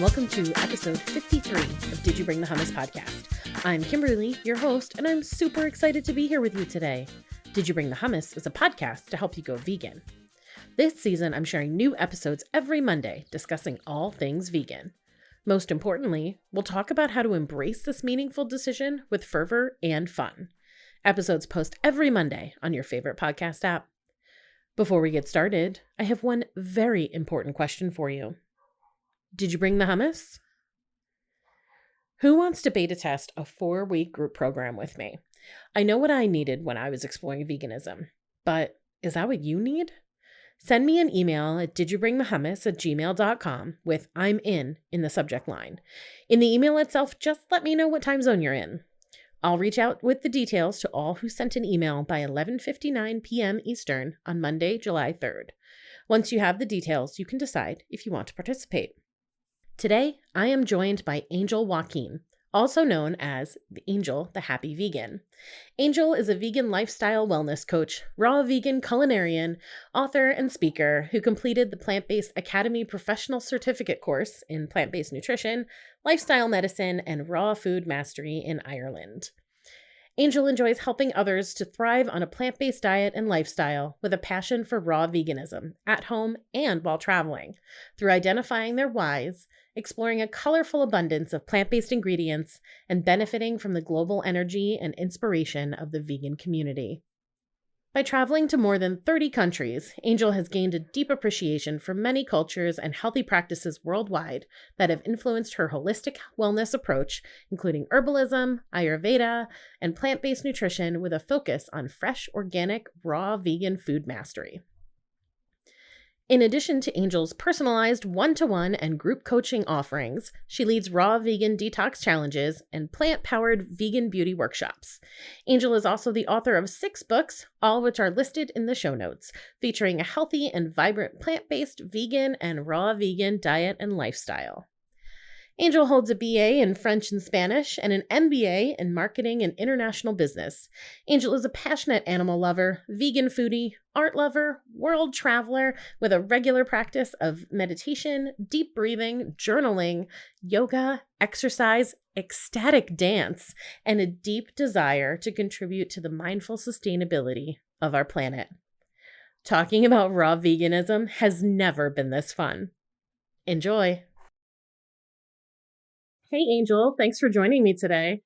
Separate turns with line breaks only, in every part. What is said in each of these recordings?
welcome to episode 53 of Did You Bring the Hummus podcast. I'm Kimberly, your host, and I'm super excited to be here with you today. Did You Bring the Hummus is a podcast to help you go vegan. This season, I'm sharing new episodes every Monday discussing all things vegan. Most importantly, we'll talk about how to embrace this meaningful decision with fervor and fun. Episodes post every Monday on your favorite podcast app. Before we get started, I have one very important question for you. Did you bring the hummus? Who wants to beta test a 4-week group program with me? I know what I needed when I was exploring veganism, but is that what you need? Send me an email at didyoubringthehummus@gmail.com with I'm in the subject line. In the email itself, just let me know what time zone you're in. I'll reach out with the details to all who sent an email by 11:59 p.m. Eastern on Monday, July 3rd. Once you have the details, you can decide if you want to participate. Today, I am joined by Angel Walkine, also known as the Angel, the Happy Vegan. Angel is a vegan lifestyle wellness coach, raw vegan culinarian, author, and speaker who completed the Plant-Based Academy Professional Certificate course in plant-based nutrition, lifestyle medicine, and raw food mastery in Ireland. Angel enjoys helping others to thrive on a plant-based diet and lifestyle with a passion for raw veganism at home and while traveling, through identifying their whys, exploring a colorful abundance of plant-based ingredients, and benefiting from the global energy and inspiration of the vegan community. By traveling to more than 30 countries, Angel has gained a deep appreciation for many cultures and healthy practices worldwide that have influenced her holistic wellness approach, including herbalism, Ayurveda, and plant-based nutrition with a focus on fresh, organic, raw vegan food mastery. In addition to Angel's personalized one-to-one and group coaching offerings, she leads raw vegan detox challenges and plant-powered vegan beauty workshops. Angel is also the author of 6 books, all which are listed in the show notes, featuring a healthy and vibrant plant-based vegan and raw vegan diet and lifestyle. Angel holds a BA in French and Spanish and an MBA in Marketing and International Business. Angel is a passionate animal lover, vegan foodie, art lover, world traveler with a regular practice of meditation, deep breathing, journaling, yoga, exercise, ecstatic dance, and a deep desire to contribute to the mindful sustainability of our planet. Talking about raw veganism has never been this fun. Enjoy! Hey, Angel, thanks for joining me today.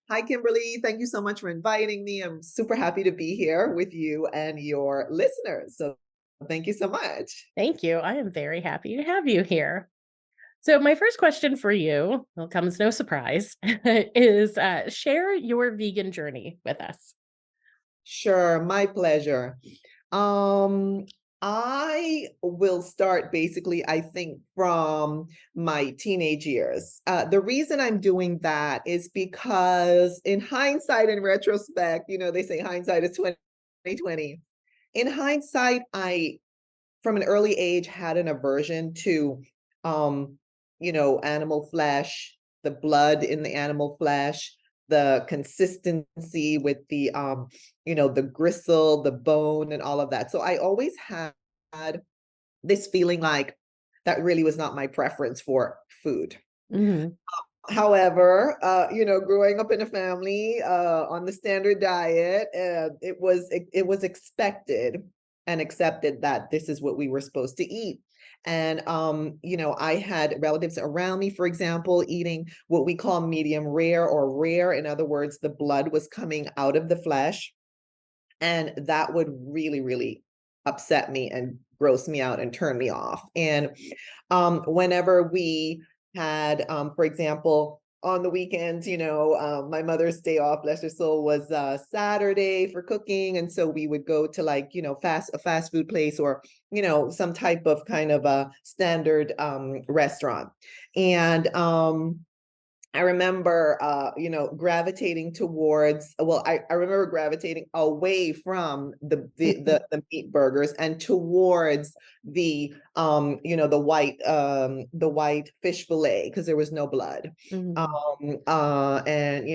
Hi, Kimberly. Thank you so much for inviting me. I'm super happy to be here with you and your listeners. So thank you so much.
Thank you. I am very happy to have you here. So my first question for you, well, comes no surprise, is share your vegan journey with us.
Sure, my pleasure. I will start basically, I think, from my teenage years. The reason I'm doing that is because in hindsight, in retrospect, they say hindsight is 20/20. In hindsight, I, from an early age, had an aversion to, animal flesh, the blood in the animal flesh, the consistency with the gristle, the bone, and all of that. So I always had this feeling like that really was not my preference for food.
Mm-hmm.
However, growing up in a family on the standard diet, it was expected and accepted that this is what we were supposed to eat. And I had relatives around me, for example, eating what we call medium rare or rare. In other words, the blood was coming out of the flesh. And that would really, really upset me and gross me out and turn me off. And whenever we had, for example, on the weekends, my mother's day off, bless her soul, was Saturday for cooking. And so we would go to a fast food place or, some type of kind of a standard restaurant. And I remember, gravitating towards, I remember gravitating away from the meat burgers and towards the white fish fillet, because there was no blood.
Mm-hmm.
And,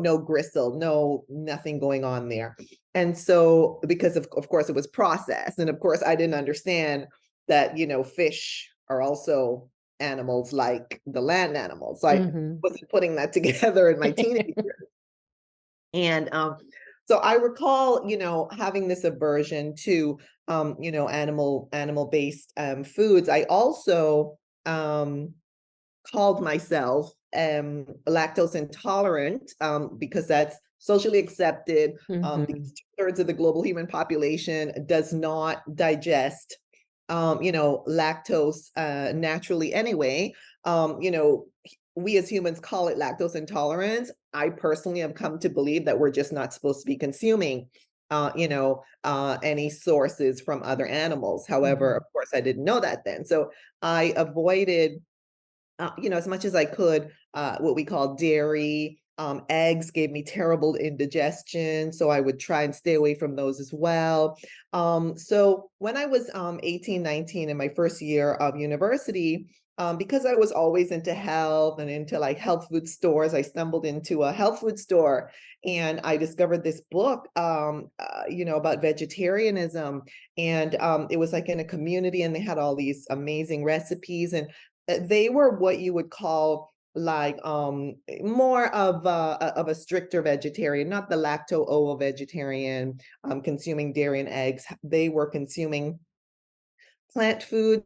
no gristle, nothing going on there. And so, because of course it was processed. And of course I didn't understand that, fish are also animals like the land animals. So I
Mm-hmm.
wasn't putting that together in my teenage years. And so I recall, having this aversion to, animal-based foods. I also called myself lactose intolerant because that's socially accepted,
Mm-hmm.
because 2/3 of the global human population does not digest lactose naturally anyway. We as humans call it lactose intolerance. I personally have come to believe that we're just not supposed to be consuming any sources from other animals. However, of course, I didn't know that then. So I avoided as much as I could, what we call dairy. Eggs gave me terrible indigestion, so I would try and stay away from those as well. So when I was 18, 19 in my first year of university, because I was always into health and into like health food stores, I stumbled into a health food store and I discovered this book, about vegetarianism. And it was like in a community and they had all these amazing recipes. And they were what you would call like more of a stricter vegetarian, not the lacto-ovo vegetarian, consuming dairy and eggs. They were consuming plant foods.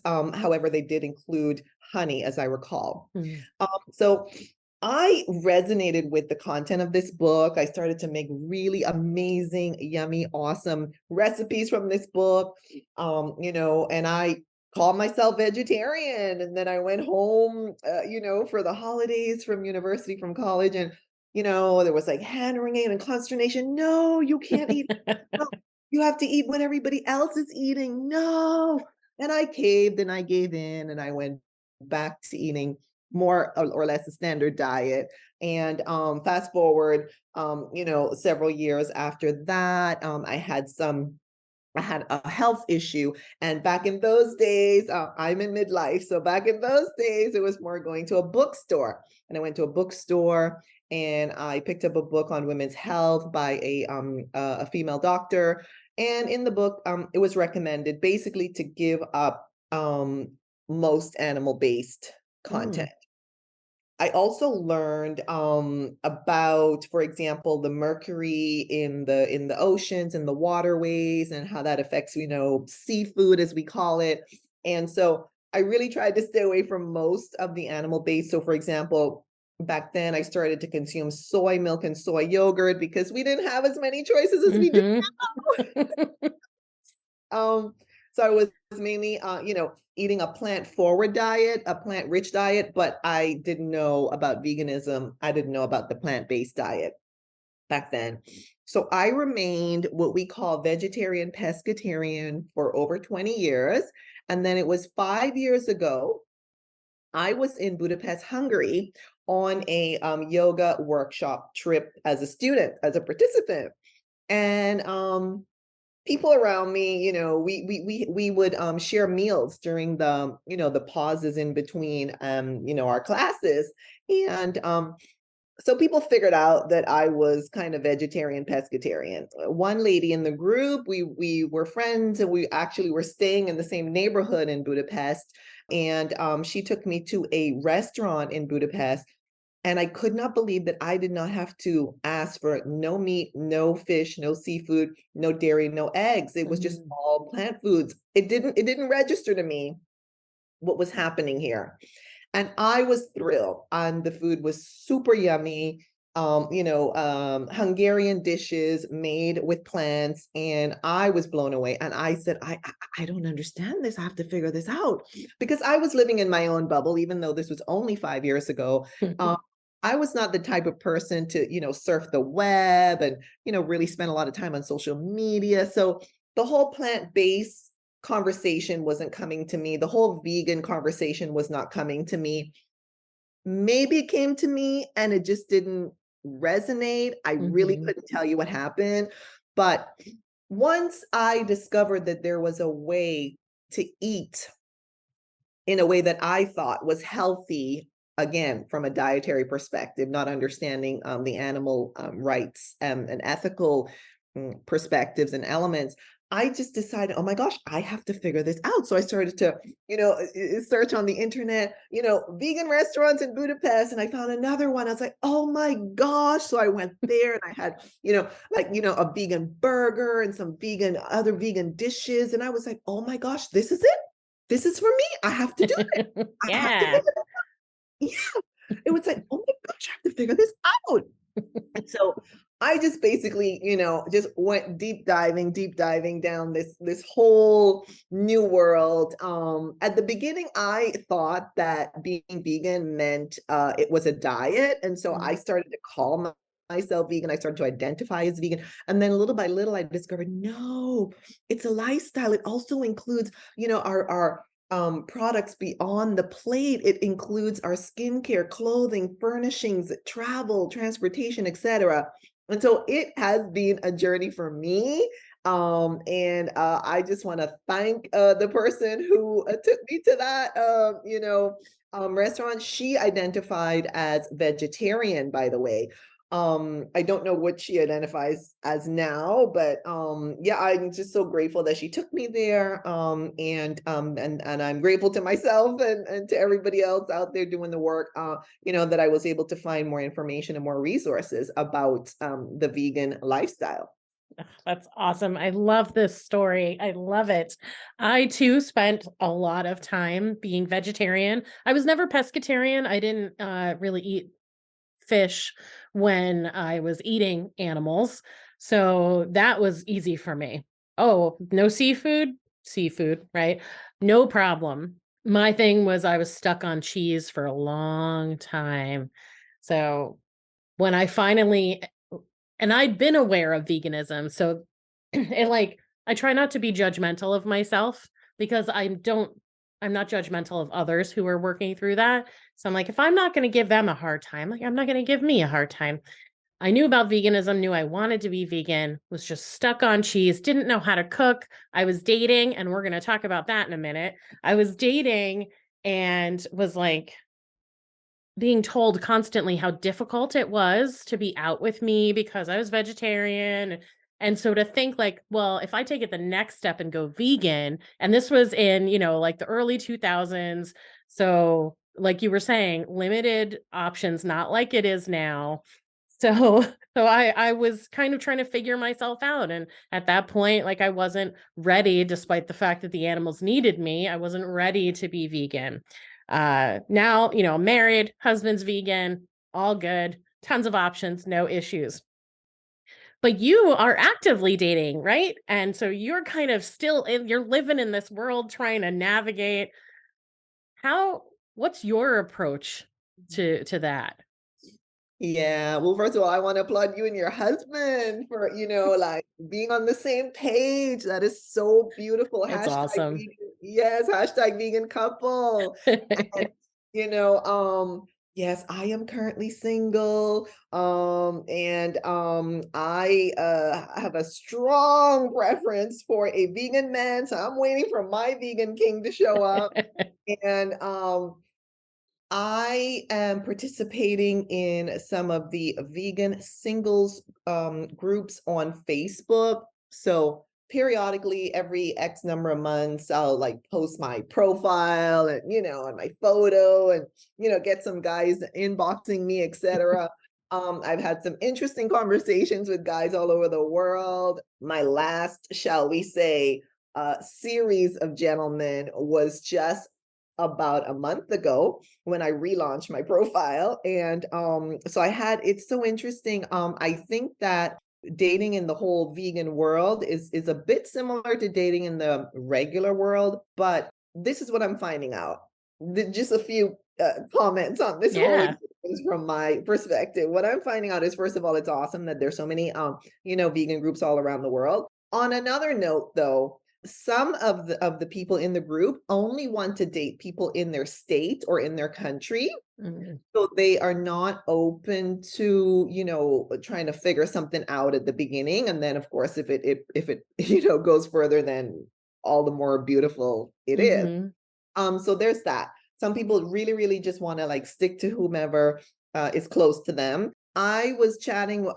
However, they did include honey, as I recall.
Mm-hmm.
So I resonated with the content of this book. I started to make really amazing, yummy, awesome recipes from this book. And I called myself vegetarian. And then I went home, for the holidays from university, from college. And, there was like hand wringing and consternation. No, you can't eat. No, you have to eat what everybody else is eating. No. And I caved and I gave in and I went back to eating more or less a standard diet. And fast forward, several years after that, I had a health issue. And back in those days, I'm in midlife. So back in those days, it was more going to a bookstore. And I went to a bookstore and I picked up a book on women's health by a female doctor. And in the book, it was recommended basically to give up most animal-based content. I also learned about, for example, the mercury in the oceans and the waterways and how that affects, seafood as we call it. And so I really tried to stay away from most of the animal based. So for example, back then I started to consume soy milk and soy yogurt because we didn't have as many choices as we do
Mm-hmm.
now. So I was mainly, eating a plant-forward diet, a plant-rich diet, but I didn't know about veganism. I didn't know about the plant-based diet back then. So I remained what we call vegetarian pescatarian for over 20 years. And then it was 5 years ago, I was in Budapest, Hungary on a yoga workshop trip as a student, as a participant. And people around me, we would share meals during the pauses in between our classes. And so people figured out that I was kind of vegetarian pescatarian. One lady in the group, we were friends and we actually were staying in the same neighborhood in Budapest. And she took me to a restaurant in Budapest. And I could not believe that I did not have to ask for no meat, no fish, no seafood, no dairy, no eggs. It was just all plant foods. It didn't register to me what was happening here. And I was thrilled. And the food was super yummy. Hungarian dishes made with plants, and I was blown away. And I said, I don't understand this. I have to figure this out because I was living in my own bubble, even though this was only 5 years ago. I was not the type of person to, surf the web and, really spend a lot of time on social media. So the whole plant-based conversation wasn't coming to me. The whole vegan conversation was not coming to me. Maybe it came to me and it just didn't resonate. I really couldn't tell you what happened. But once I discovered that there was a way to eat in a way that I thought was healthy, again, from a dietary perspective, not understanding the animal rights and ethical perspectives and elements, I just decided, oh my gosh, I have to figure this out. So I started to, search on the internet, vegan restaurants in Budapest. And I found another one. I was like, oh my gosh. So I went there and I had, a vegan burger and some other vegan dishes. And I was like, oh my gosh, this is it. This is for me. I have to do it. I have to
Yeah.
figure it out. Yeah. It was like, oh my gosh, I have to figure this out. So I just basically, just went deep diving down this whole new world. At the beginning, I thought that being vegan meant it was a diet, and so I started to call myself vegan. I started to identify as vegan, and then little by little, I discovered no, it's a lifestyle. It also includes, our products beyond the plate. It includes our skincare, clothing, furnishings, travel, transportation, etc. And so it has been a journey for me. And I just want to thank the person who took me to that, restaurant. She identified as vegetarian, by the way. I don't know what she identifies as now, but yeah, I'm just so grateful that she took me there. And I'm grateful to myself and to everybody else out there doing the work, that I was able to find more information and more resources about the vegan lifestyle.
That's awesome. I love this story. I love it. I too spent a lot of time being vegetarian. I was never pescatarian. I didn't really eat fish when I was eating animals. So that was easy for me. Oh, no seafood? Seafood, right? No problem. My thing was I was stuck on cheese for a long time. So when I finally and I'd been aware of veganism, so it like I try not to be judgmental of myself because I'm not judgmental of others who are working through that. So I'm like, if I'm not going to give them a hard time, like I'm not going to give me a hard time. I knew about veganism, knew I wanted to be vegan, was just stuck on cheese, didn't know how to cook. I was dating, and we're going to talk about that in a minute. I was dating and was like, being told constantly how difficult it was to be out with me because I was vegetarian. And so to think like, well, if I take it the next step and go vegan, and this was in, like the early 2000s. So like you were saying, limited options, not like it is now. So so I was kind of trying to figure myself out. And at that point, like I wasn't ready, despite the fact that the animals needed me, I wasn't ready to be vegan. Now, married, husband's vegan, all good, tons of options, no issues. But you are actively dating, right? And so you're kind of you're living in this world trying to navigate how what's your approach to that?
Yeah, well, first of all, I want to applaud you and your husband for, like being on the same page. That is so beautiful.
It's
Hashtag
awesome.
vegan, yes, hashtag vegan couple. And, you know, yes, I am currently single. And I have a strong preference for a vegan man. So I'm waiting for my vegan king to show up. And I am participating in some of the vegan singles groups on Facebook. So periodically, every X number of months, I'll like post my profile and and my photo, and get some guys inboxing me, etc. I've had some interesting conversations with guys all over the world. My last, shall we say, series of gentlemen was just about a month ago when I relaunched my profile. And so it's so interesting. I think that dating in the whole vegan world is a bit similar to dating in the regular world, but this is what I'm finding out. Just a few comments on this whole
Yeah.
experience from my perspective. What I'm finding out is, first of all, it's awesome that there's so many vegan groups all around the world. On another note, though, some of the people in the group only want to date people in their state or in their country.
Mm.
So they are not open to, trying to figure something out at the beginning. And then of course, if it goes further, then all the more beautiful it is.
Mhm.
So there's that. Some people really, really just want to like stick to whomever is close to them. I was chatting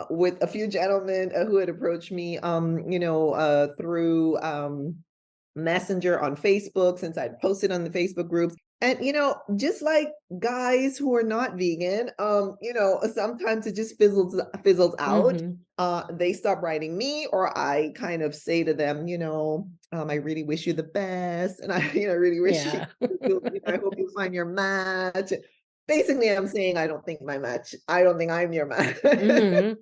with a few gentlemen who had approached me, through Messenger on Facebook, since I'd posted on the Facebook groups. And, just like guys who are not vegan, sometimes it just fizzles out.
Mhm.
They stop writing me, or I kind of say to them, I really wish you the best. And I, really wish
Yeah.
I hope you find your match. Basically, I'm saying I don't think my match, I don't think I'm your match.
Mhm.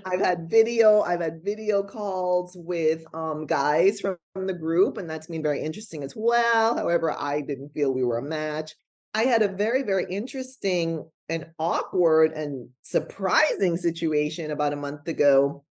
I've had video calls with guys from the group, and that's been very interesting as well. However, I didn't feel we were a match. I had a very, very interesting and awkward and surprising situation about a month ago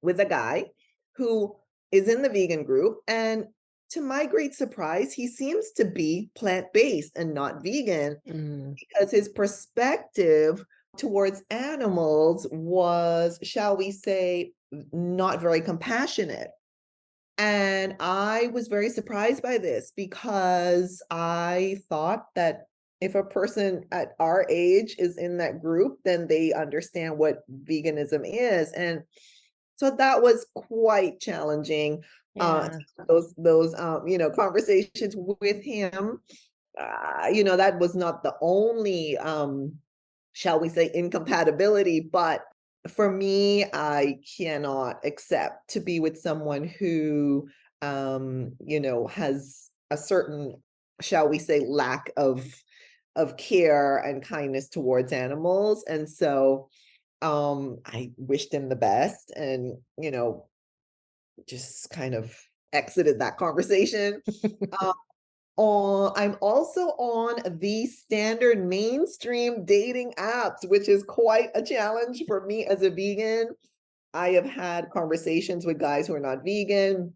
with a guy who is in the vegan group. And to my great surprise, he seems to be plant-based and not vegan,
Mm.
because his perspective towards animals was, shall we say, not very compassionate. And I was very surprised by this, because I thought that if a person at our age is in that group, then they understand what veganism is. And so that was quite challenging.
Yeah.
Conversations with him. That was not the only, shall we say, incompatibility, but for me, I cannot accept to be with someone who, has a certain, shall we say, lack of care and kindness towards animals. And so, I wished him the best, and, just kind of exited that conversation. I'm also on the standard mainstream dating apps, which is quite a challenge for me as a vegan. I have had conversations with guys who are not vegan.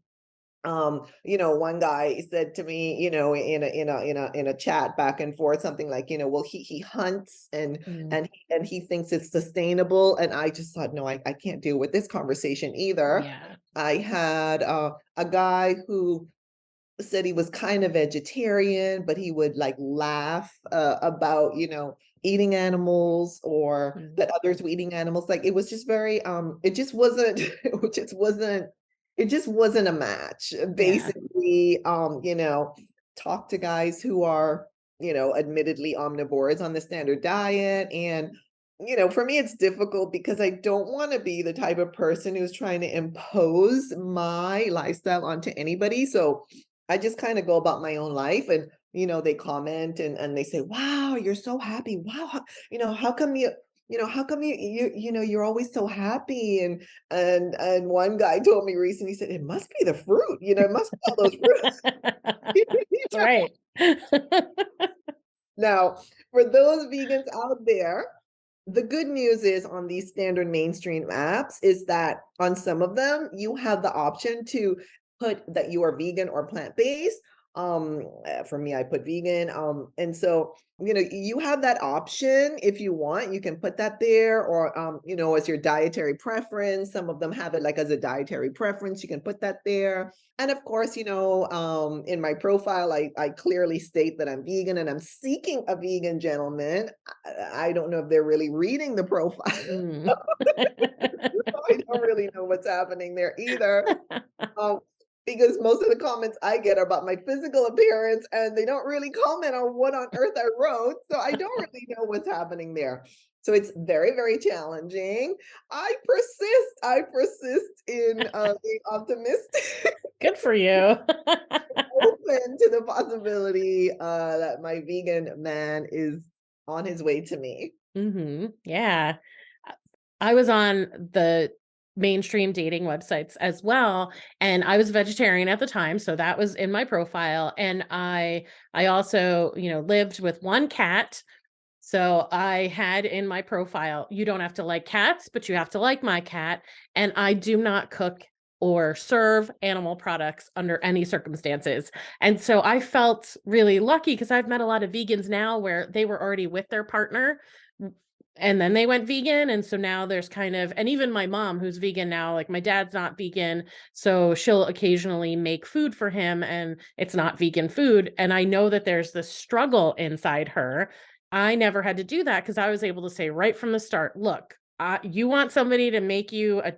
One guy said to me, in a chat back and forth, something like, well, he hunts, and
Mm.
and he thinks it's sustainable. And I just thought, no, I can't deal with this conversation either.
Yeah.
I had a guy who said he was kind of vegetarian, but he would like laugh about, eating animals, or
Mm.
that others were eating animals. Like, it was just very, it just wasn't, it just wasn't a match.
Yeah.
Basically, talk to guys who are, admittedly omnivores on the standard diet. And, for me, it's difficult because I don't want to be the type of person who's trying to impose my lifestyle onto anybody. So I just kind of go about my own life. And, they comment, and they say, wow, you're so happy. Wow. How come you're always so happy. And one guy told me recently, he said, it must be the fruit, it must be all those fruits.
That's right.
Now, for those vegans out there, the good news is, on these standard mainstream apps, is that on some of them, you have the option to put that you are vegan or plant-based. For me, I put vegan. And so, you have that option. If you want, you can put that there, or, as your dietary preference. Some of them have it like as a dietary preference. You can put that there. And of course, in my profile, I clearly state that I'm vegan and I'm seeking a vegan gentleman. I don't know if they're really reading the profile.
Mm.
I don't really know what's happening there either. Um, because most of the comments I get are about my physical appearance, and they don't really comment on what on earth I wrote. So I don't really know what's happening there. So it's very, very challenging. I persist in being optimistic,
Good for you.
open to the possibility that my vegan man is on his way to me.
Yeah. Uh, I was on the mainstream dating websites as well, and I was a vegetarian at the time, so that was in my profile. And I also, lived with one cat. So I had in my profile, you don't have to like cats, but you have to like my cat. And I do not cook or serve animal products under any circumstances. And so I felt really lucky, because I've met a lot of vegans now where they were already with their partner, and then they went vegan. And so now there's kind of, and even my mom, who's vegan now, like my dad's not vegan. So she'll occasionally make food for him, and it's not vegan food. And I know that there's this struggle inside her. I never had to do that, because I was able to say right from the start, look, you want somebody to make you a,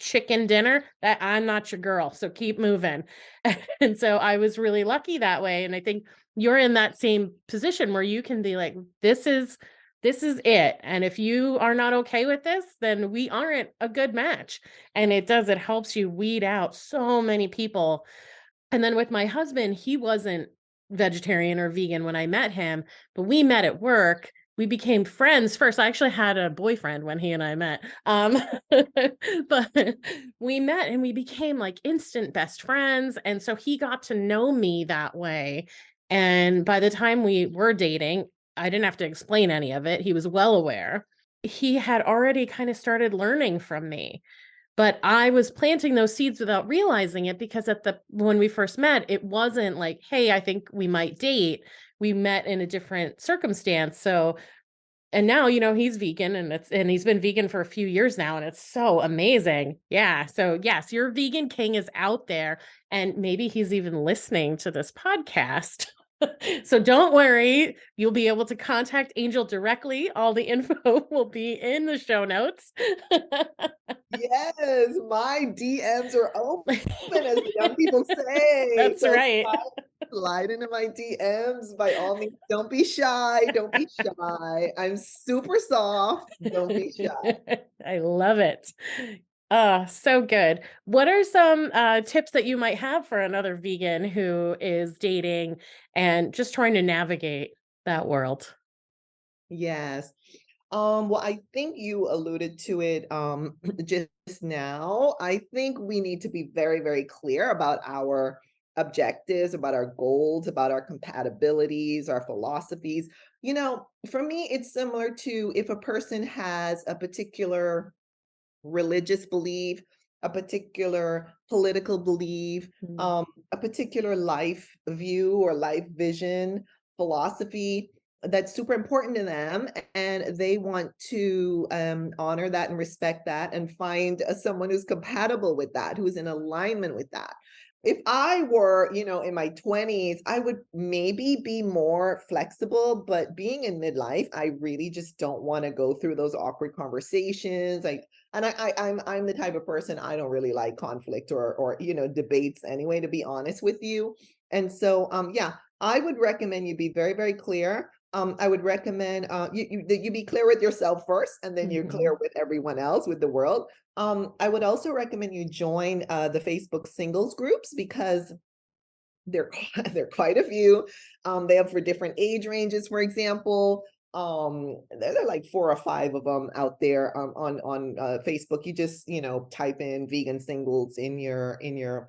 chicken dinner, that I'm not your girl. So keep moving. And so I was really lucky that way. And I think you're in that same position where you can be like, this is it. And if you are not okay with this, then we aren't a good match. And it helps you weed out so many people. And then with my husband, he wasn't vegetarian or vegan when I met him, but we met at work. We became friends first. I actually had a boyfriend when he and I met. But we met and we became like instant best friends. And so he got to know me that way. And by the time we were dating, I didn't have to explain any of it. He was well aware. He had already kind of started learning from me. But I was planting those seeds without realizing it because when we first met, it wasn't like, "Hey, I think we might date." We met in a different circumstance. So, and now, he's vegan and he's been vegan for a few years now and it's so amazing. Yeah. So, yes, your vegan king is out there and maybe he's even listening to this podcast. So don't worry, you'll be able to contact Angel directly. All the info will be in the show notes.
Yes, my DMs are open, as the young people say.
That's
So
right.
slide into my DMs by all means. Don't be shy. Don't be shy. I'm super soft. Don't be shy.
I love it. So good. What are some tips that you might have for another vegan who is dating and just trying to navigate that world?
Yes. Well, I think you alluded to it just now. I think we need to be very, very clear about our objectives, about our goals, about our compatibilities, our philosophies. For me, it's similar to if a person has a particular religious belief, a particular political belief,
Mm.
a particular life view or life vision, philosophy that's super important to them, and they want to honor that and respect that and find someone who's compatible with that, who's in alignment with that. If I were, in my 20s, I would maybe be more flexible, but being in midlife, I really just don't want to go through those awkward conversations. I'm the type of person, I don't really like conflict or debates anyway, to be honest with you. And so yeah, I would recommend you be very, very clear. I would recommend that you be clear with yourself first, and then you're clear
Mhm.
with everyone else, with the world. I would also recommend you join the Facebook singles groups, because there there are quite a few. They have for different age ranges, for example. There are like 4 or 5 of them out there on Facebook. You just type in vegan singles in your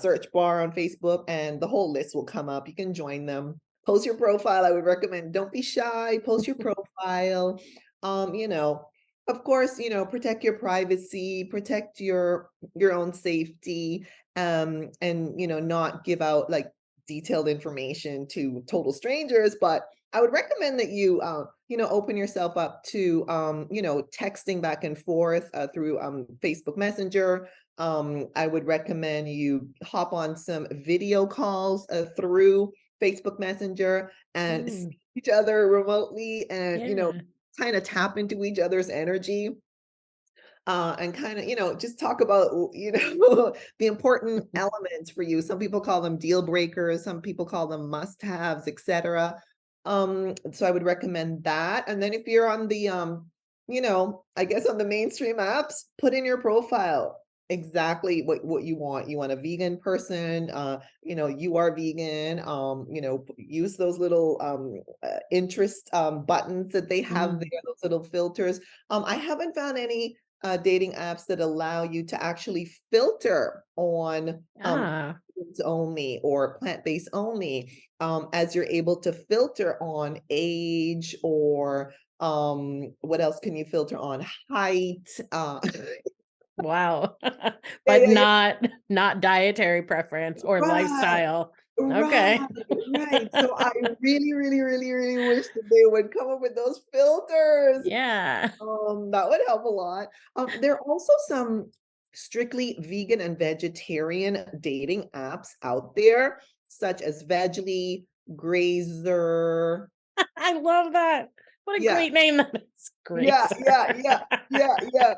search bar on Facebook, and the whole list will come up. You can join them. Post your profile. I would recommend. Don't be shy. Post your profile. Um, you know, of course, protect your privacy, protect your own safety, and not give out like detailed information to total strangers. But I would recommend that you open yourself up to texting back and forth through Facebook Messenger. I would recommend you hop on some video calls through Facebook Messenger and see
Mm,
each other remotely, and
yeah.
kind of tap into each other's energy, and kind of, just talk about, the important elements for you. Some people call them deal breakers, some people call them must-haves, etc. So I would recommend that. And then if you're on the, I guess on the mainstream apps, put in your profile exactly what you want. You want a vegan person, you are vegan, use those little interest buttons that they have
Mm.
there, those little filters. I haven't found any dating apps that allow you to actually filter on
Ah,
foods only or plant-based only, as you're able to filter on age, or what else can you filter on? Height.
wow.
Yeah,
But
yeah, yeah.
not dietary preference or
Right.
lifestyle.
Right,
Okay.
right. So I really, really, really, really wish that they would come up with those filters.
Yeah.
That would help a lot. There are also some strictly vegan and vegetarian dating apps out there, such as Vegly, Grazer.
I love that. What a
Yeah.
great name that is.
Yeah,
Grace.
yeah, yeah, yeah, yeah.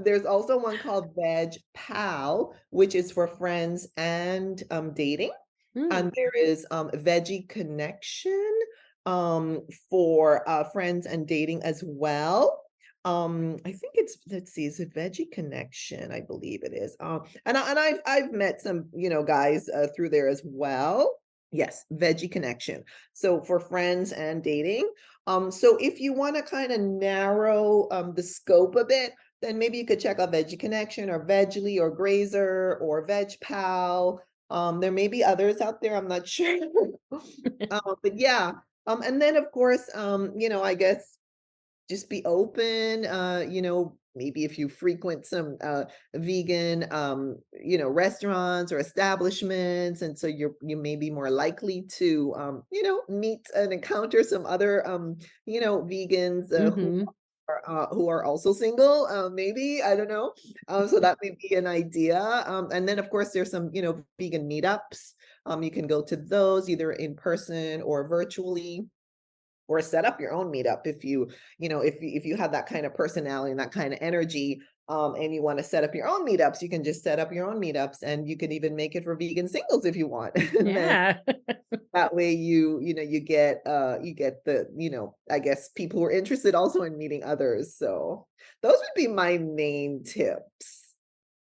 There's also one called Veg Pal, which is for friends and dating.
Mm,
And there is Veggie Connection for friends and dating as well. I think it's, let's see, is it Veggie Connection? I believe it is. And I've met some, guys through there as well. Yes, Veggie Connection. So for friends and dating. So if you want to kind of narrow the scope a bit, then maybe you could check out Veggie Connection or Vegly or Grazer or Veg Pal. There may be others out there, I'm not sure. But yeah. And then of course, I guess just be open, maybe if you frequent some vegan restaurants or establishments, and so you may be more likely to meet and encounter some other vegans
hmm
who are also single, maybe, I don't know. So that may be an idea. And then of course there's some, vegan meetups. You can go to those either in person or virtually, or set up your own meetup if if you have that kind of personality and that kind of energy, and you want to set up your own meetups, you can just set up your own meetups, and you can even make it for vegan singles if you want. And then
Yeah.
that way you get the, I guess people who are interested also in meeting others. So those would be my main tips.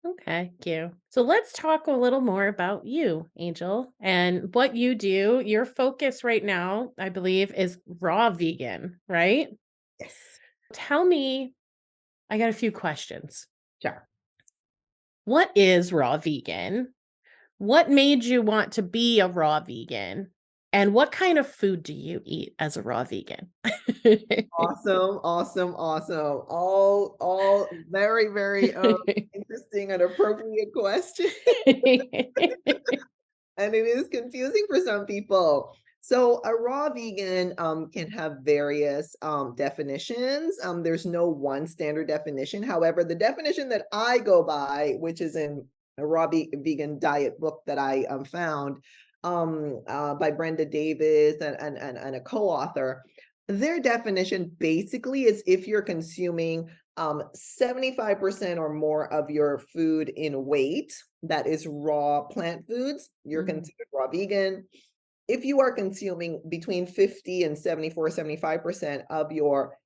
Okay, cute. So let's talk a little more about you, Angel, and what you do. Your focus right now, I believe, is raw vegan, right?
Yes.
Tell me, I got a few questions.
Sure.
What is raw vegan? What made you want to be a raw vegan? And what kind of food do you eat as a raw vegan?
Awesome, awesome, awesome. All very, very interesting and appropriate questions. And it is confusing for some people. So a raw vegan can have various definitions. There's no one standard definition. However, the definition that I go by, which is in a vegan diet book that I found by Brenda Davis and a co-author, their definition basically is if you're consuming 75% or more of your food in weight, that is raw plant foods, you're
Mm,
considered raw vegan. If you are consuming between 50 and 75% of your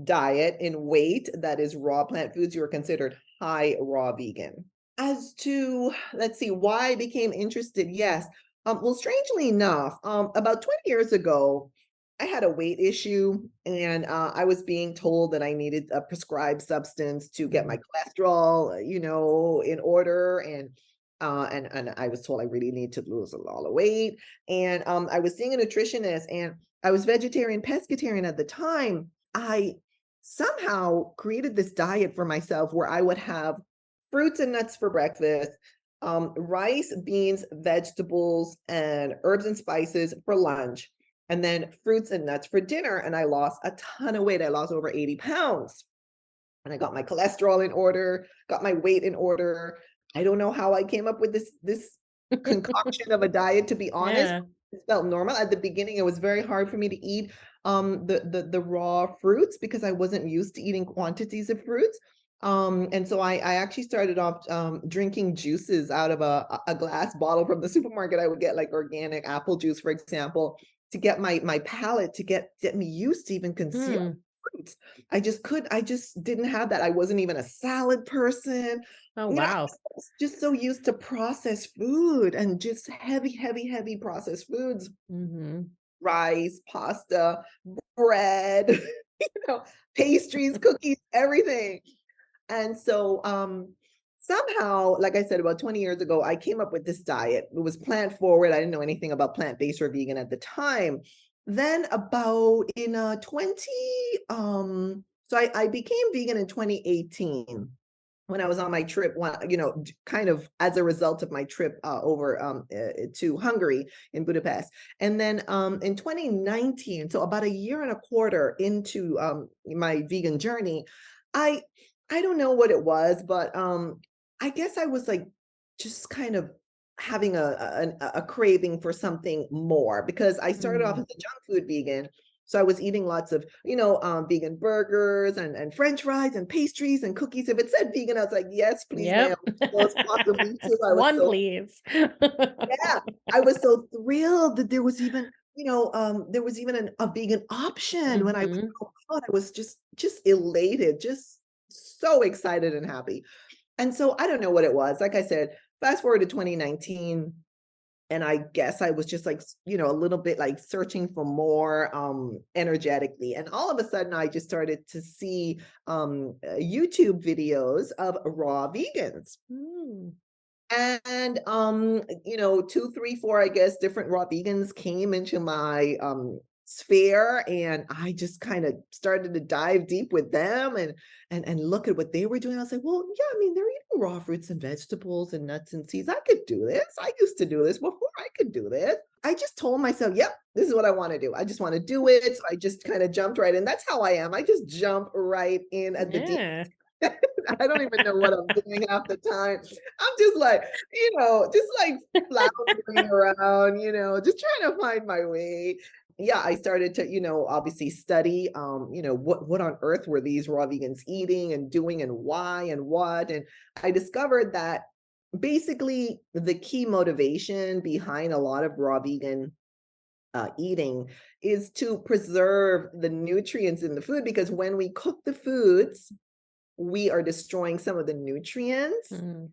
diet in weight, that is raw plant foods, you're considered high raw vegan. As to, let's see, why I became interested, yes. Well, strangely enough, about 20 years ago, I had a weight issue, and I was being told that I needed a prescribed substance to get my
mm,
cholesterol, in order. And I was told I really need to lose a lot of weight. And I was seeing a nutritionist, and I was vegetarian, pescatarian at the time. I somehow created this diet for myself where I would have fruits and nuts for breakfast, rice, beans, vegetables, and herbs and spices for lunch, and then fruits and nuts for dinner. And I lost a ton of weight. I lost over 80 pounds. And I got my cholesterol in order, got my weight in order. I don't know how I came up with this concoction of a diet, to be honest.
yeah.
It felt normal. At the beginning, it was very hard for me to eat the raw fruits because I wasn't used to eating quantities of fruits. And so I actually started off drinking juices out of a glass bottle from the supermarket. I would get like organic apple juice, for example, to get my palate, to get me used to even consuming
Hmm.
fruits. I just didn't have that. I wasn't even a salad person.
Oh,
I
wow.
was just so used to processed food and just heavy, heavy, heavy processed foods,
hmm
rice, pasta, bread, know, pastries, cookies, everything. And so somehow, like I said, about 20 years ago, I came up with this diet. It was plant forward. I didn't know anything about plant-based or vegan at the time. Then about in 20 so I became vegan in 2018 when I was on my trip, kind of as a result of my trip over to Hungary in Budapest. And then in 2019, so about a year and a quarter into my vegan journey, I I don't know what it was, but I guess I was like just kind of having a craving for something more, because I started off
Mm,
as a junk food vegan. So I was eating lots of, vegan burgers and French fries and pastries and cookies. If it said vegan, I was like, yes, please, ma'am.
Yep.
Those possibly too. I was
One,
so,
please.
yeah, I was so thrilled that there was even, there was even a vegan option when I was
Mhm.
out. I was just elated, just so excited and happy. And so I don't know what it was. Like I said, fast forward to 2019, and I guess I was just like, a little bit like searching for more energetically. And all of a sudden I just started to see YouTube videos of raw vegans.
Mm.
And 2, 3, 4, I guess, different raw vegans came into my sphere, and I just kind of started to dive deep with them and look at what they were doing. I was like, well, yeah, I mean, they're eating raw fruits and vegetables and nuts and seeds. I could do this. I used to do this before. I could do this. I just told myself, yep, this is what I want to do. I just want to do it. So I just kind of jumped right in. That's how I am. I just jump right in at the deep.
Yeah.
I don't even know what I'm doing half the time. I'm just like, just like floundering around, just trying to find my way. Yeah, I started to, obviously study, what on earth were these raw vegans eating and doing and why and what. And I discovered that basically the key motivation behind a lot of raw vegan eating is to preserve the nutrients in the food, because when we cook the foods, we are destroying some of the nutrients.
Mm.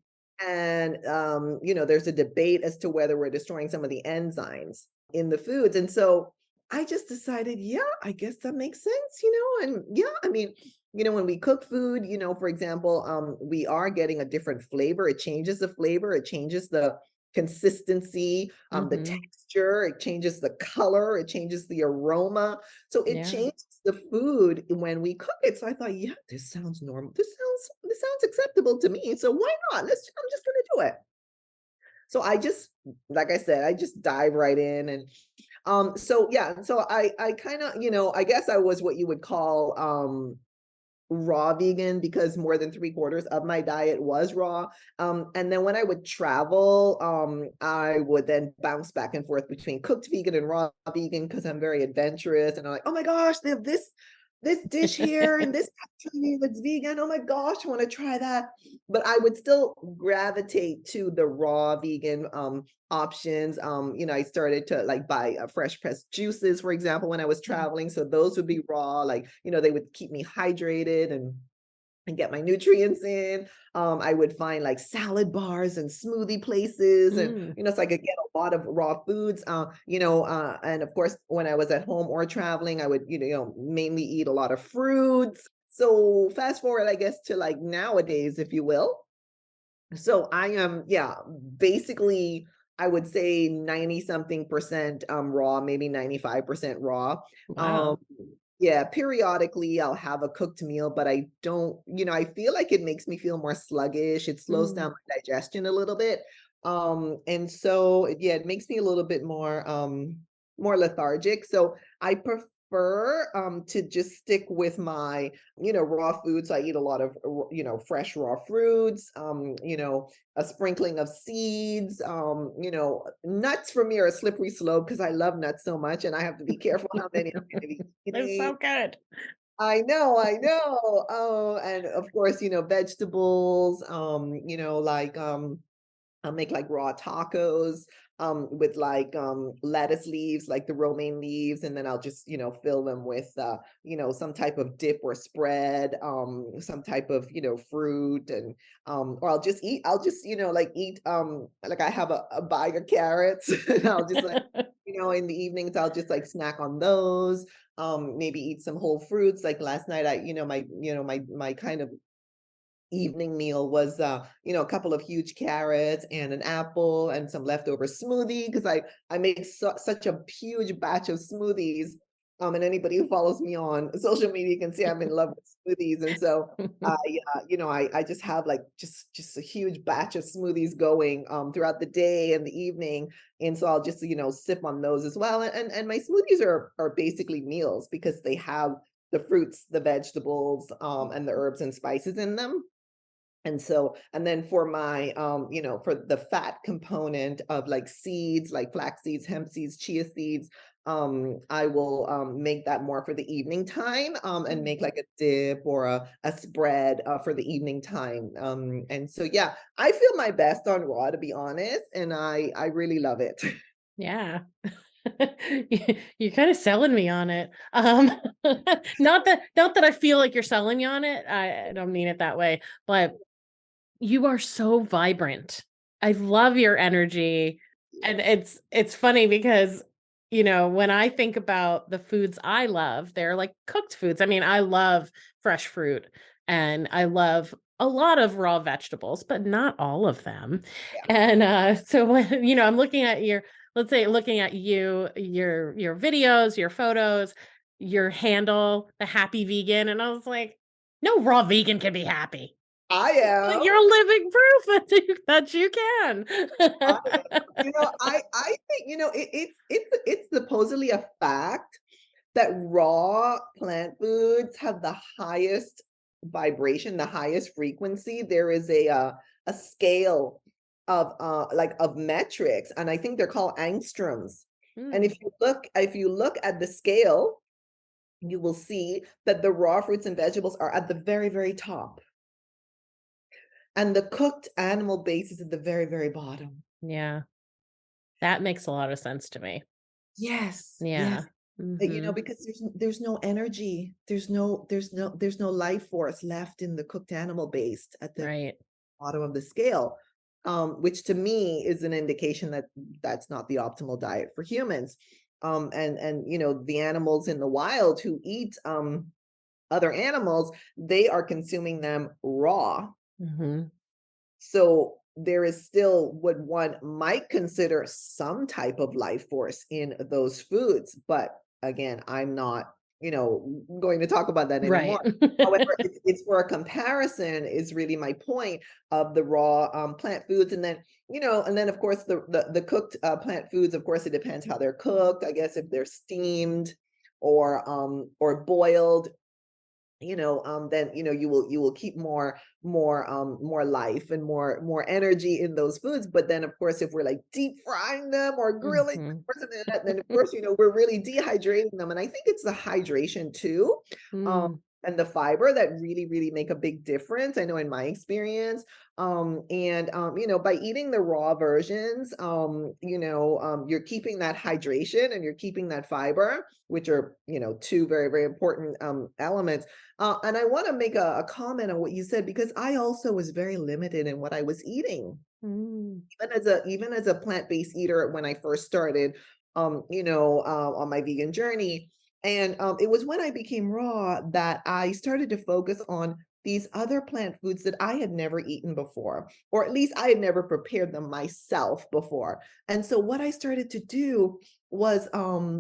And, there's a debate as to whether we're destroying some of the enzymes in the foods. And so I just decided, yeah, I guess that makes sense, and yeah, I mean, when we cook food, for example, we are getting a different flavor. It changes the flavor, it changes the consistency, the
Mhm.
texture, it changes the color, it changes the aroma. So it
Yeah.
changes the food when we cook it. So I thought, yeah, this sounds normal. This sounds acceptable to me. So why not? I'm just gonna do it. So I just, like I said, I just dive right in. And so yeah, so I kind of, I guess I was what you would call raw vegan, because more than 3/4 of my diet was raw. And then when I would travel, I would then bounce back and forth between cooked vegan and raw vegan, because I'm very adventurous. And I'm like, oh my gosh, they have this dish here in this country that's vegan. Oh my gosh, I want to try that. But I would still gravitate to the raw vegan options. I started to like buy fresh pressed juices, for example, when I was traveling. So those would be raw, like, they would keep me hydrated and get my nutrients in. I would find like salad bars and smoothie places, and
Mm.
so I could get a lot of raw foods. And of course, when I was at home or traveling, I would, mainly eat a lot of fruits. So fast forward, I guess, to like nowadays, if you will. So I am, yeah, basically, I would say 90 something percent raw, maybe 95% raw. Um,
Wow.
yeah, periodically I'll have a cooked meal, but I don't, I feel like it makes me feel more sluggish. It slows
Mm.
down my digestion a little bit. And so yeah, it makes me a little bit more lethargic. So I prefer to just stick with my raw foods. I eat a lot of, fresh raw fruits, a sprinkling of seeds, nuts for me are a slippery slope, because I love nuts so much and I have to be careful how many I'm going to be
It's
eating.
so good.
I know. Oh, and of course, vegetables, like, I'll make like raw tacos with like lettuce leaves, like the romaine leaves, and then I'll just, fill them with some type of dip or spread, some type of, fruit, and or I'll just, like eat like I have a bag of carrots and I'll just like, in the evenings I'll just like snack on those. Maybe eat some whole fruits. Like last night I, my kind of evening meal was a couple of huge carrots and an apple and some leftover smoothie, because I made such a huge batch of smoothies. And anybody who follows me on social media can see I'm in love with smoothies. And so I I just have like just a huge batch of smoothies going throughout the day and the evening. And so I'll just, sip on those as well. And my smoothies are basically meals, because they have the fruits, the vegetables, and the herbs and spices in them. And so, and then for my, for the fat component of like seeds, like flax seeds, hemp seeds, chia seeds, I will make that more for the evening time, and
Mm.
make like a dip or a spread for the evening time. And so yeah, I feel my best on raw, to be honest, and I really love it.
Yeah. You're kind of selling me on it. Not that I feel like you're selling me on it. I don't mean it that way, but you are so vibrant. I love your energy. And it's funny because, when I think about the foods I love, they're like cooked foods. I mean, I love fresh fruit and I love a lot of raw vegetables, but not all of them.
Yeah.
And so when, I'm looking at let's say looking at your videos, your photos, your handle, the happy vegan, and I was like, no raw vegan can be happy.
I
But
am.
you're living proof that you can.
I am. I think, it's supposedly a fact that raw plant foods have the highest vibration, the highest frequency. There is a scale of of metrics, and I think they're called angstroms. And
Mm,
if you look at the scale, you will see that the raw fruits and vegetables are at the very, very top, and the cooked animal base is at the very, very bottom.
yeah, that makes a lot of sense to me.
Yes, yes.
Yeah. Mhm.
Because there's no energy, there's no life force left in the cooked animal based at the
Right.
bottom of the scale, which to me is an indication that that's not the optimal diet for humans. And the animals in the wild who eat other animals, they are consuming them raw.
Mhm.
So there is still what one might consider some type of life force in those foods. But again, I'm not, going to talk about that anymore.
Right.
However, it's for a comparison is really my point of the raw plant foods. And then of course the cooked plant foods, of course, it depends how they're cooked. I guess if they're steamed or boiled, then you will keep more life and more energy in those foods. But then of course, if we're like deep frying them or grilling them
Mhm.
or something like that, then of course, we're really dehydrating them. And I think it's the hydration too. Um,
Mm,
and the fiber that really, really make a big difference. I know in my experience. By eating the raw versions, you're keeping that hydration and you're keeping that fiber, which are, two very, very important elements. And I want to make a comment on what you said because I also was very limited in what I was eating,
mm,
even as a plant-based eater when I first started, on my vegan journey. And it was when I became raw that I started to focus on these other plant foods that I had never eaten before, or at least I had never prepared them myself before. And so what I started to do was,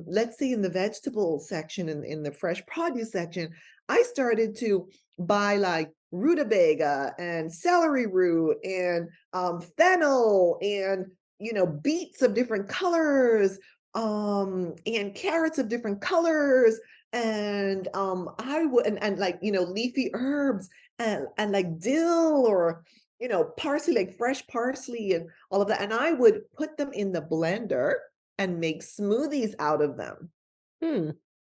let's say in the vegetable section, in the fresh produce section, I started to buy like rutabaga and celery root and fennel and beets of different colors, and carrots of different colors, and I would and like leafy herbs and like dill or parsley, like fresh parsley and all of that, and I would put them in the blender and make smoothies out of them.
hmm,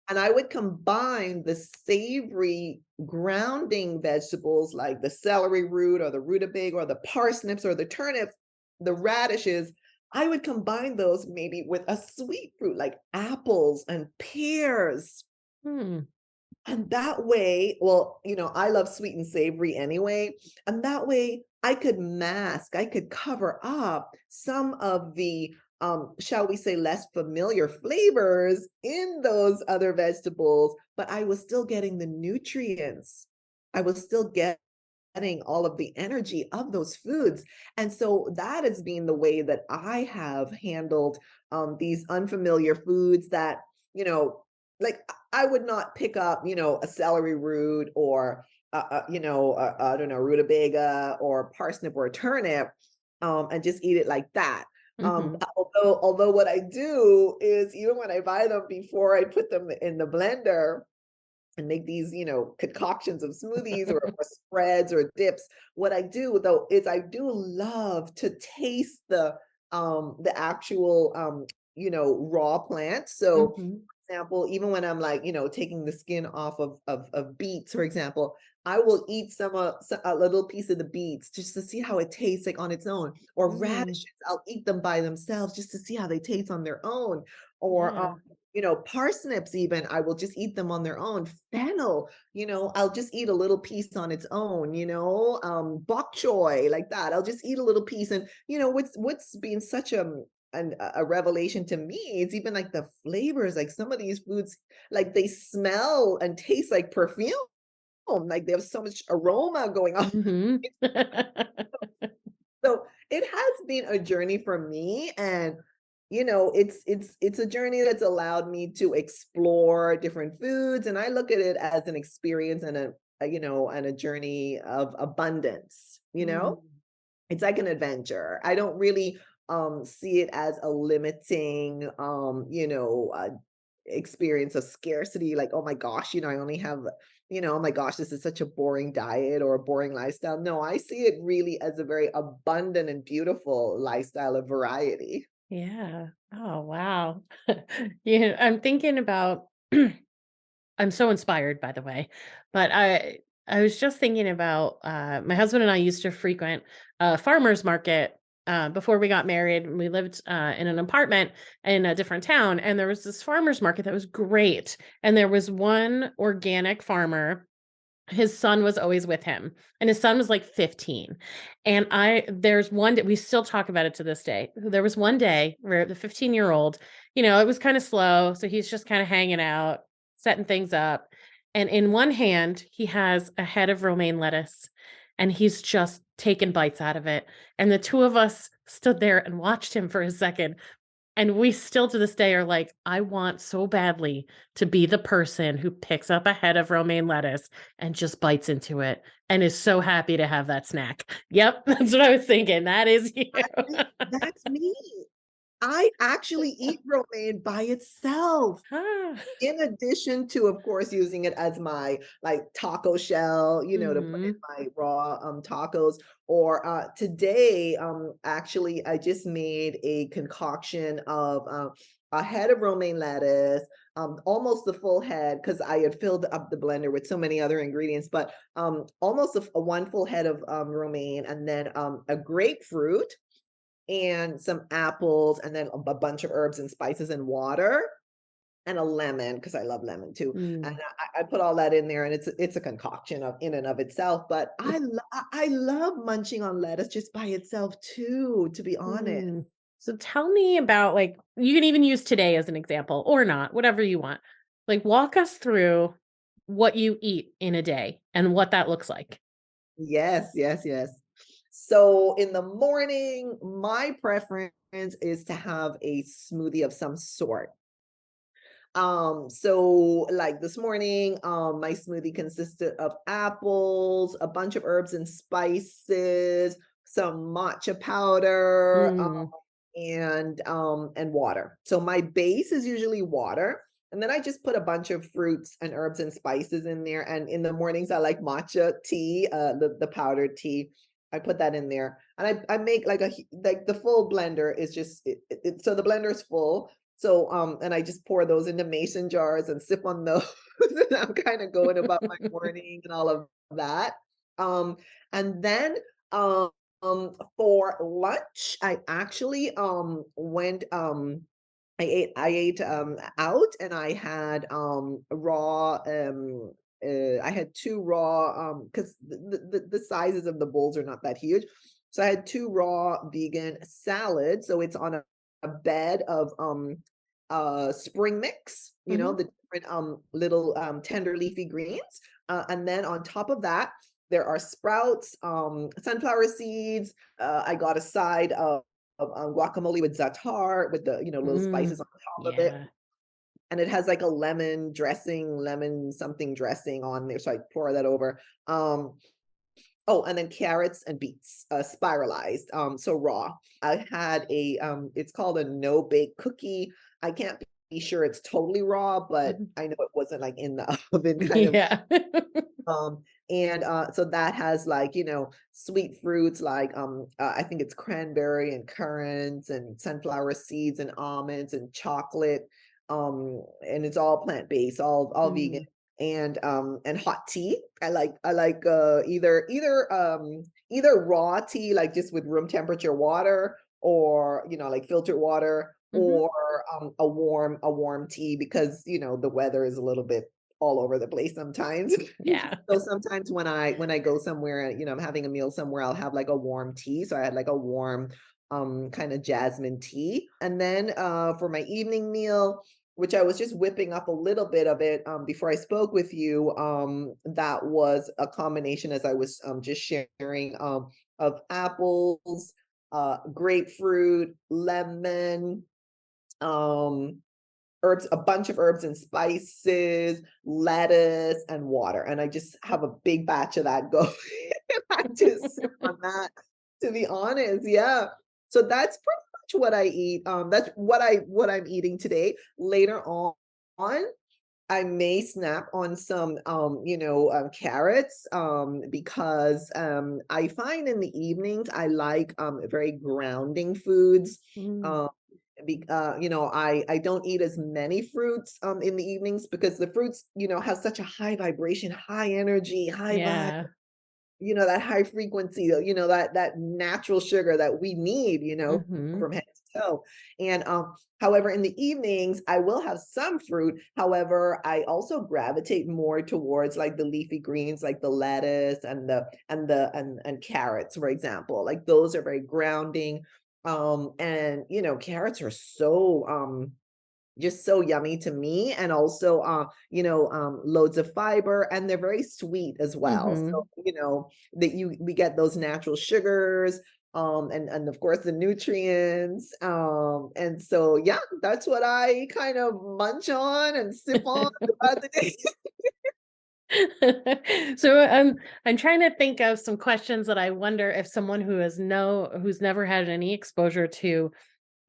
And I would combine the savory grounding vegetables like the celery root or the rutabaga or the parsnips or the turnips, the radishes. I would combine those maybe with a sweet fruit like apples and pears.
hmm,
And that way, well, I love sweet and savory anyway. And that way I could cover up some of the, shall we say, less familiar flavors in those other vegetables, but I was still getting the nutrients. I was still getting all of the energy of those foods. And so that has been the way that I have handled these unfamiliar foods that, you know, like I would not pick up, a celery root or, I don't know, rutabaga or parsnip or a turnip, and just eat it like that.
mhm,
Although what I do is even when I buy them before I put them in the blender, and make these, concoctions of smoothies or spreads or dips. What I do though is I do love to taste the actual raw plants. So
Mm-hmm.
example, even when I'm like, taking the skin off of beets, for example, I will eat a little piece of the beets just to see how it tastes like on its own. Or
Mm,
radishes, I'll eat them by themselves just to see how they taste on their own. Or
yeah.
parsnips, even I will just eat them on their own. Fennel, I'll just eat a little piece on its own. Bok choy, like that. I'll just eat a little piece. And what's been such a revelation to me is even like the flavors, like some of these foods, like they smell and taste like perfume, like they have so much aroma going on.
Mm-hmm.
So it has been a journey for me, and it's a journey that's allowed me to explore different foods, and I look at it as an experience and a journey of abundance.
Mm,
It's like an adventure. I don't really see it as a limiting experience of scarcity, like, oh my gosh, I only have, oh my gosh, this is such a boring diet or a boring lifestyle. No, I see it really as a very abundant and beautiful lifestyle of variety.
yeah. Oh, wow. I'm thinking about I'm so inspired, by the way. But I was just thinking about my husband and I used to frequent a farmer's market before we got married. We lived in an apartment in a different town, and there was this farmer's market that was great. And there was one organic farmer. His son was always with him, and his son was like 15. And there's one day, we still talk about it to this day. There was one day where the 15-year-old, it was kind of slow. So he's just kind of hanging out, setting things up. And in one hand, he has a head of romaine lettuce, and he's just taking bites out of it. And the two of us stood there and watched him for a second, and we still to this day are like, I want so badly to be the person who picks up a head of romaine lettuce and just bites into it and is so happy to have that snack. Yep, that's what I was thinking. That is you.
That's me. I actually eat romaine by itself.
Ah.
In addition to, of course, using it as my like taco shell, to put in
Mhm.
my raw tacos. Or today, actually, I just made a concoction of a head of romaine lettuce, almost the full head because I had filled up the blender with so many other ingredients, but almost a one full head of romaine, and then a grapefruit and some apples, and then a bunch of herbs and spices and water and a lemon because I love lemon too. And
Mm.
I put all that in there, and it's a concoction of in and of itself. But I love munching on lettuce just by itself too, to be honest.
Mm. So tell me about, like, you can even use today as an example or not, whatever you want. Like, walk us through what you eat in a day and what that looks like.
Yes, yes, yes. So in the morning, my preference is to have a smoothie of some sort. So like this morning, my smoothie consisted of apples, a bunch of herbs and spices, some matcha powder,
Mm.
and water. So my base is usually water. And then I just put a bunch of fruits and herbs and spices in there. And in the mornings, I like matcha tea, the powdered tea. I put that in there, and I make like the full blender is just so the blender is full, so, and I just pour those into mason jars and sip on those, and I'm kind of going about my morning and all of that. Um, and then, um, for lunch, I actually went I ate out, and I had raw I had two raw because the sizes of the bowls are not that huge. So I had two raw vegan salads. So it's on a bed of spring mix,
Mhm.
the different little tender leafy greens. And then on top of that, there are sprouts, sunflower seeds. I got a side of guacamole with za'atar with the little
Mm.
spices on top of it.
Yeah.
And it has like a lemon dressing, lemon something dressing on there. So I pour that over. Oh, and then carrots and beets, spiralized, so raw. I had it's called a no bake cookie. I can't be sure it's totally raw, but
Mhm.
I know it wasn't like in the oven kind of.
Yeah.
Um, and so that has like, sweet fruits like I think it's cranberry and currants and sunflower seeds and almonds and chocolate. And it's all plant-based, all vegan.
Mm,
And hot tea. I like either raw tea, like just with room temperature water, or like filtered water,
mhm.
or a warm tea, because the weather is a little bit all over the place sometimes.
Yeah.
So sometimes when I go somewhere, I'm having a meal somewhere, I'll have like a warm tea. So I had like a warm kind of jasmine tea. And then for my evening meal, which I was just whipping up a little bit of it before I spoke with you, that was a combination, as I was just sharing, of apples, grapefruit, lemon, um herbs, a bunch of herbs and spices, lettuce, and water. And I just have a big batch of that going. And I just sip on that, to be honest. Yeah. So that's pretty much what I eat. That's what I'm eating today. Later on, I may snap on some, carrots, because I find in the evenings I like very grounding foods.
Mm,
Um, I don't eat as many fruits in the evenings, because the fruits, have such a high vibration, high energy, high vibe,
yeah.
that high frequency, that natural sugar that we need,
Mhm.
from head to toe. And however, in the evenings, I will have some fruit. However, I also gravitate more towards like the leafy greens, like the lettuce and carrots, for example. Like those are very grounding. And carrots are so just so yummy to me, and also loads of fiber, and they're very sweet as well. So
Mhm.
that we get those natural sugars, and of course the nutrients, and so yeah, that's what I kind of munch on and sip on throughout the day.
So I'm trying to think of some questions that I wonder if someone who's never had any exposure to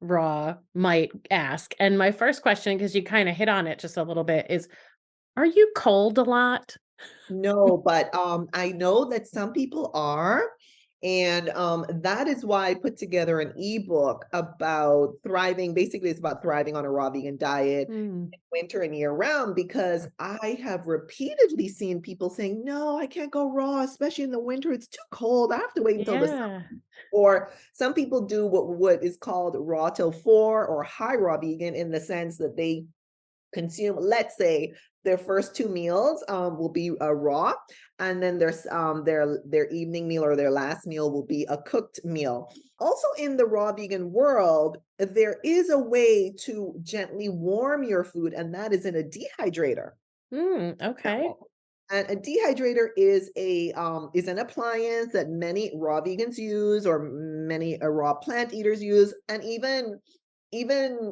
raw might ask. And my first question, because you kind of hit on it just a little bit, is are you cold a lot?
No, but I know that some people are. And that is why I put together an ebook about thriving. Basically, it's about thriving on a raw vegan diet
Mm,
in winter and year round, because I have repeatedly seen people saying, no, I can't go raw, especially in the winter. It's too cold. I have to wait until the summer.
yeah.
Or some people do what is called raw till four, or high raw vegan, in the sense that they consume, let's say, their first two meals will be raw, and then their evening meal or their last meal will be a cooked meal. Also, in the raw vegan world, there is a way to gently warm your food, and that is in a dehydrator.
Okay.
Now, and a dehydrator is an appliance that many raw vegans use, or many raw plant eaters use, and even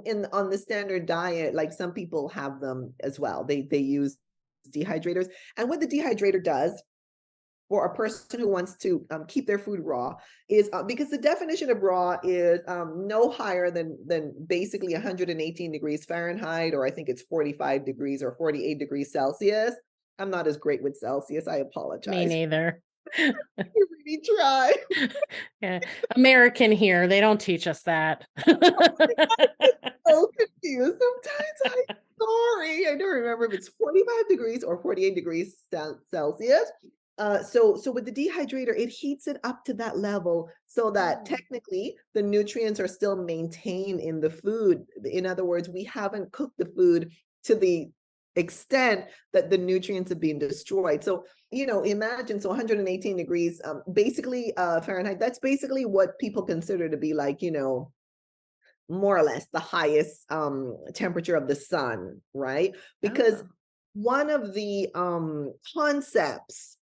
in on the standard diet, like some people have them as well. They use dehydrators, and what the dehydrator does for a person who wants to keep their food raw is, because the definition of raw is no higher than basically 118 degrees Fahrenheit, or I think it's 45 degrees or 48 degrees Celsius. I'm not as great with Celsius. I
Me
apologize.
neither.
You really try.
Yeah. American here, they don't teach us that.
So confused. Sometimes I'm sorry. I don't remember if it's 45 degrees or 48 degrees Celsius. So with the dehydrator, it heats it up to that level, so that
Mm,
technically the nutrients are still maintained in the food. In other words, we haven't cooked the food to the extent that the nutrients have been destroyed. So, imagine, so 118 degrees, basically Fahrenheit, that's basically what people consider to be like, more or less the highest temperature of the sun, right? Because
oh.
one of the concepts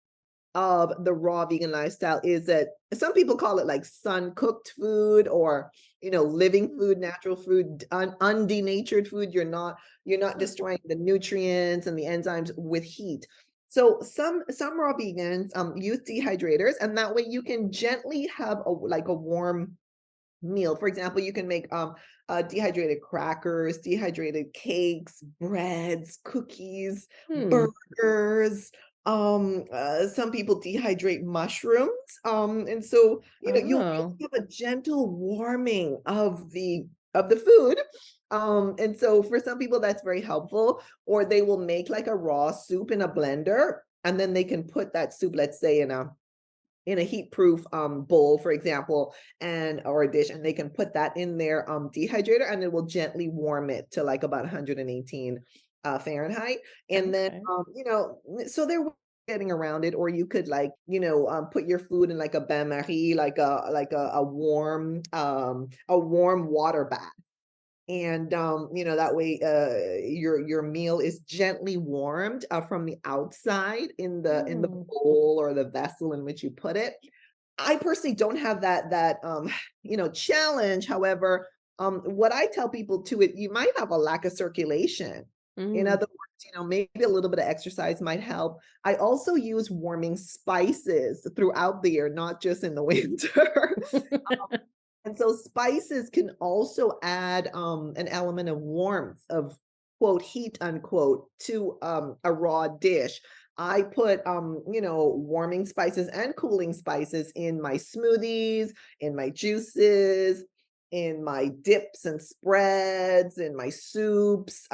of the raw vegan lifestyle is that some people call it like sun cooked food, or living
Mm,
food, natural food, undenatured food. You're not
huh.
destroying the nutrients and the enzymes with heat. So some raw vegans use dehydrators, and that way you can gently have a warm meal. For example, you can make dehydrated crackers, dehydrated cakes, breads, cookies,
Hmm.
burgers. Some people dehydrate mushrooms. And so, you'll
Oh,
really have a gentle warming of the food. And so for some people that's very helpful, or they will make like a raw soup in a blender, and then they can put that soup, let's say in a heat proof bowl, for example, and or a dish, and they can put that in their dehydrator, and it will gently warm it to like about 118 Fahrenheit. And then
okay.
so they're getting around it. Or you could like put your food in like a bain marie, like a warm water bath. And that way your meal is gently warmed from the outside in the
Hmm.
bowl or the vessel in which you put it. I personally don't have that challenge. However, what I tell people too, you might have a lack of circulation. In
Mm.
other words, maybe a little bit of exercise might help. I also use warming spices throughout the year, not just in the winter. And so spices can also add an element of warmth, of quote heat unquote, to a raw dish. I put warming spices and cooling spices in my smoothies, in my juices, in my dips and spreads, in my soups.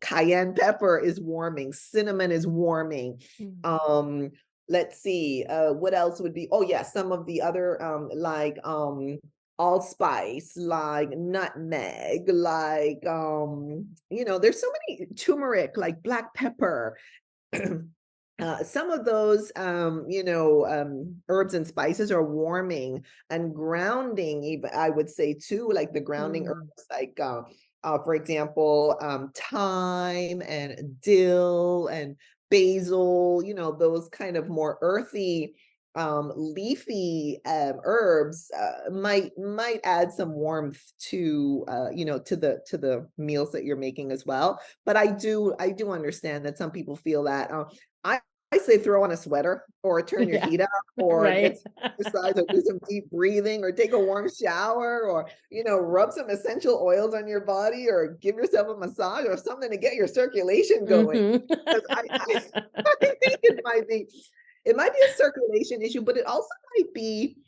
Cayenne pepper is warming, cinnamon is warming.
Mm.
Um, let's see, what else would be, oh yeah, some of the other allspice, like nutmeg, like there's so many, turmeric, like black pepper. Some of those herbs and spices are warming and grounding, even I would say too, like the grounding
Mm.
herbs, like for example, thyme and dill and basil, those kind of more earthy leafy herbs might add some warmth to to the meals that you're making as well. But I do understand that some people feel that I I say throw on a sweater, or turn your
Yeah.
heat up, or get
Right.
some exercise, or do some deep breathing, or take a warm shower, or rub some essential oils on your body, or give yourself a massage or something to get your circulation going.
Mhm.
Because I think it might be a circulation issue, but it also might be,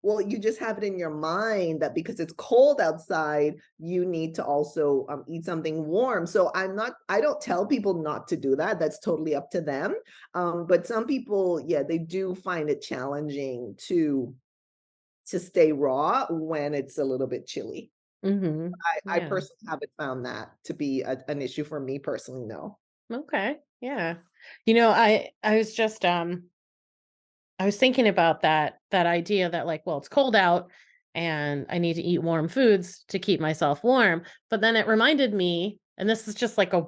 well, you just have it in your mind that because it's cold outside, you need to also eat something warm. So I don't tell people not to do that. That's totally up to them. But some people, yeah, they do find it challenging to stay raw when it's a little bit chilly.
Mhm.
I
Yeah.
personally haven't found that to be an issue for me personally, no.
Okay. Yeah. I was just I was thinking about that idea that like, well, it's cold out and I need to eat warm foods to keep myself warm. But then it reminded me, and this is just like a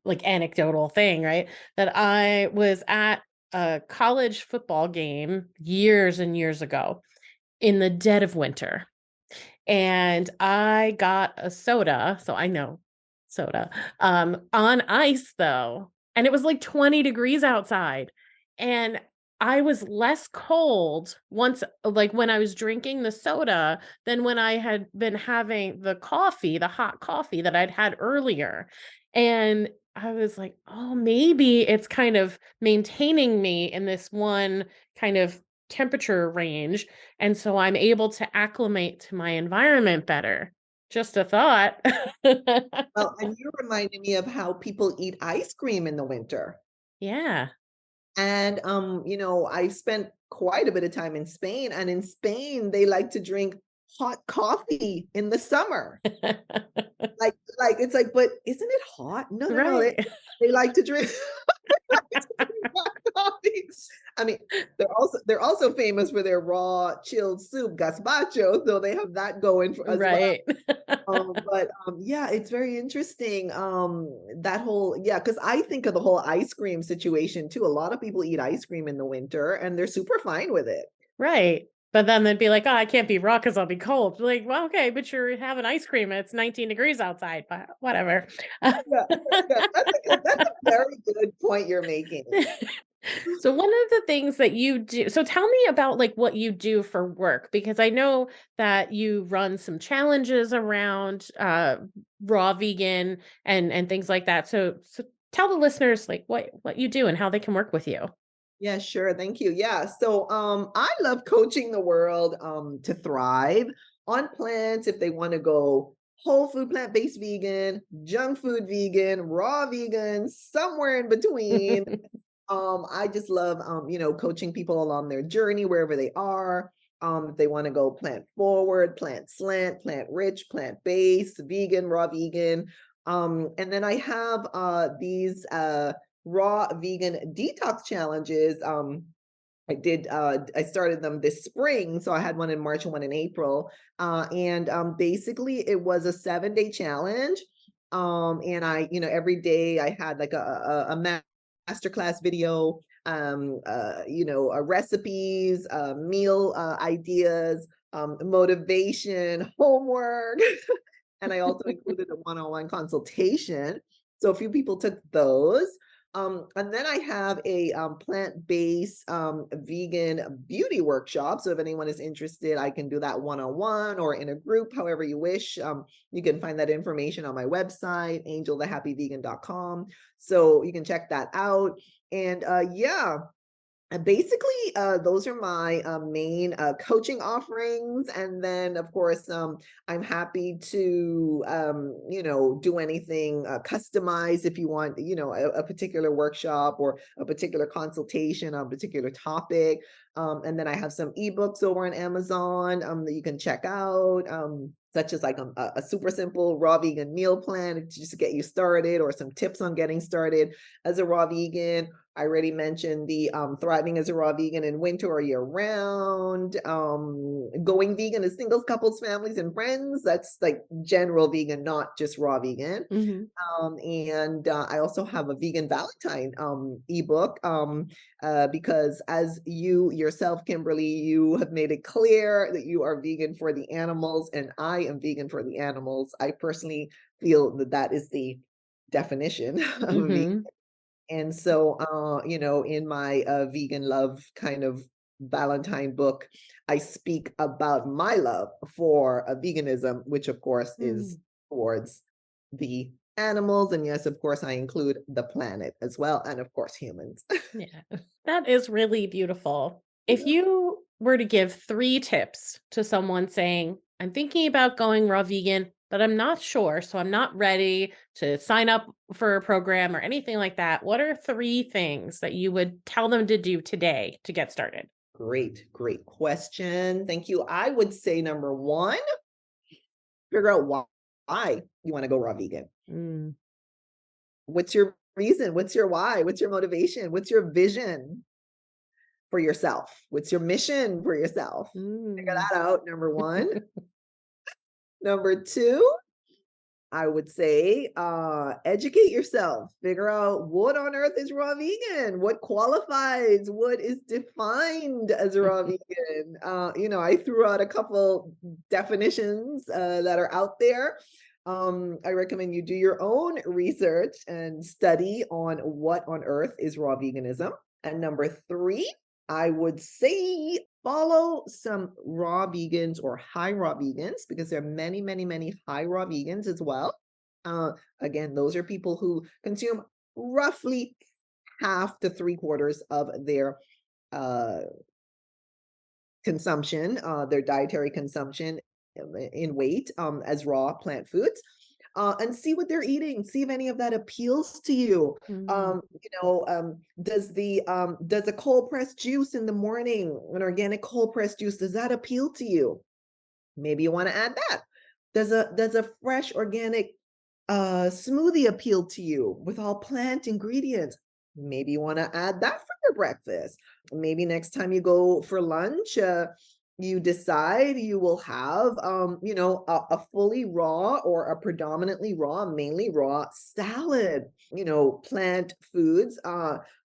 like anecdotal thing, right? That I was at a college football game years and years ago in the dead of winter. And I got a soda, so I know soda, on ice though, and it was like 20 degrees outside, and I was less cold once like, when I was drinking the soda than when I had been having the coffee, the hot coffee that I'd had earlier, and I was like, "Oh, maybe it's kind of maintaining me in this one kind of temperature range and so I'm able to acclimate to my environment better." Just a thought.
Well, and you reminded me of how people eat ice cream in the winter.
Yeah.
And, I spent quite a bit of time in Spain, and in Spain, they like to drink hot coffee in the summer. It's like, "But isn't it hot?" No, no, no,
Right.
they like to drink hot coffee. I mean, they're also famous for their raw chilled soup, gazpacho, so they have that going for as well.
Right.
Yeah, it's very interesting, that whole yeah, because I think of the whole ice cream situation too. A lot of people eat ice cream in the winter, and they're super fine with it.
Right. But then they'd be like, "Oh, I can't be raw because 'cause I'll be cold." Like, "Well, okay, but you're having ice cream and it's 19 degrees outside, but whatever."
Yeah, yeah, that's a very good point you're making.
So one of the things that you do, so tell me about like what you do for work, because I know that you run some challenges around raw vegan and things like that. So tell the listeners like what you do and how they can work with you.
Yeah, sure. Thank you. Yeah. So I love coaching the world to thrive on plants if they want to go whole food plant-based vegan, junk food vegan, raw vegan, somewhere in between. I just love coaching people along their journey wherever they are. If they want to go plant forward, plant slant, plant rich, plant based, vegan, raw vegan. And then I have these raw vegan detox challenges. I started them this spring. So I had one in March and one in April. And basically it was a 7-day challenge. And every day I had like a masterclass video, recipes, meal ideas, motivation, homework. And I also included a one-on-one consultation. So a few people took those. And then I have a plant-based vegan beauty workshop. So if anyone is interested, I can do that one-on-one or in a group, however you wish. You can find that information on my website, angelthehappyvegan.com. So you can check that out. And yeah, basically, those are my main coaching offerings. And then, of course, I'm happy to, do anything customized if you want, a particular workshop or a particular consultation on a particular topic. And then I have some ebooks over on Amazon that you can check out. Such as like a super simple raw vegan meal plan just to get you started, or some tips on getting started as a raw vegan. I already mentioned the thriving as a raw vegan in winter or year round. Going vegan as singles, couples, families, and friends. That's like general vegan, not just raw vegan.
Mhm.
And I also have a vegan Valentine ebook because as you yourself, Kimberly, you have made it clear that you are vegan for the animals, and I am vegan for the animals. I personally feel that that is the definition of vegan.
Mhm.
And so, in my vegan love kind of Valentine book, I speak about my love for veganism, which of course is
Mm.
towards the animals. And yes, of course, I include the planet as well. And of course, humans.
Yeah. That is really beautiful. If
Yeah.
you were to give 3 tips to someone saying, "I'm thinking about going raw vegan, but I'm not sure, so I'm not ready to sign up for a program or anything like that." What are 3 things that you would tell them to do today to get started?
Great, great question. Thank you. I would say number one, figure out why you want to go raw vegan.
Mm.
What's your reason? What's your why? What's your motivation? What's your vision for yourself? What's your mission for yourself? Figure
Mm.
that out, number one. Number two, I would say educate yourself. Figure out what on earth is raw vegan, what qualifies, what is defined as a raw vegan. I threw out a couple definitions that are out there. I recommend you do your own research and study on what on earth is raw veganism. And number three, I would say follow some raw vegans or high raw vegans, because there are many, many, many high raw vegans as well. Uh, Again, those are people who consume roughly half to three-quarters of their uh, consumption, their dietary consumption in weight as raw plant foods. And see what they're eating. See if any of that appeals to you.
Mm.
Does a cold pressed juice in the morning, an organic cold pressed juice, does that appeal to you? Maybe you want to add that. Does a fresh organic smoothie appeal to you with all plant ingredients? Maybe you want to add that for your breakfast. Maybe next time you go for lunch, you decide you will have, a fully raw or a predominantly raw, mainly raw salad, plant foods,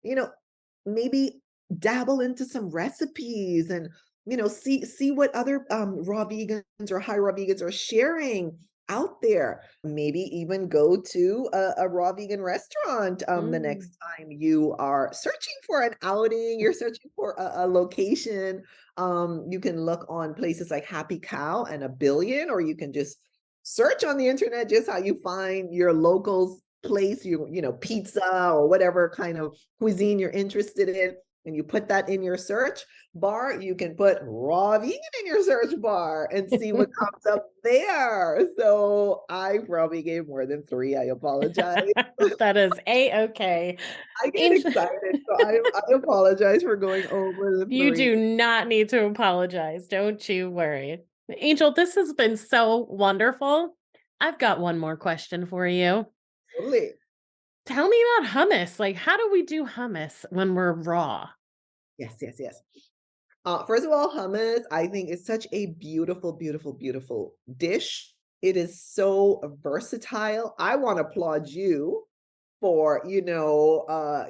you know, maybe dabble into some recipes and, see what other raw vegans or high raw vegans are sharing. out there. Maybe even go to a raw vegan restaurant the
Mm.
next time you are searching for an outing, you're searching for a location. You can look on places like Happy Cow and A Billion, or you can just search on the internet just how you find your local's place, pizza or whatever kind of cuisine you're interested in. And you put that in your search bar, you can put raw vegan in your search bar and see what comes up there. So I probably gave more than three. I apologize.
That is a-okay.
I get
Angel,
excited, so I apologize for going over the
you
three.
do not need to apologize. Don't you worry. Angel, this has been so wonderful. I've got one more question for you.
Totally.
Tell me about hummus. Like, how do we do hummus when we're raw?
Yes, yes, yes. First of all, hummus, I think is such a beautiful, beautiful, beautiful dish. It is so versatile. I want to applaud you for,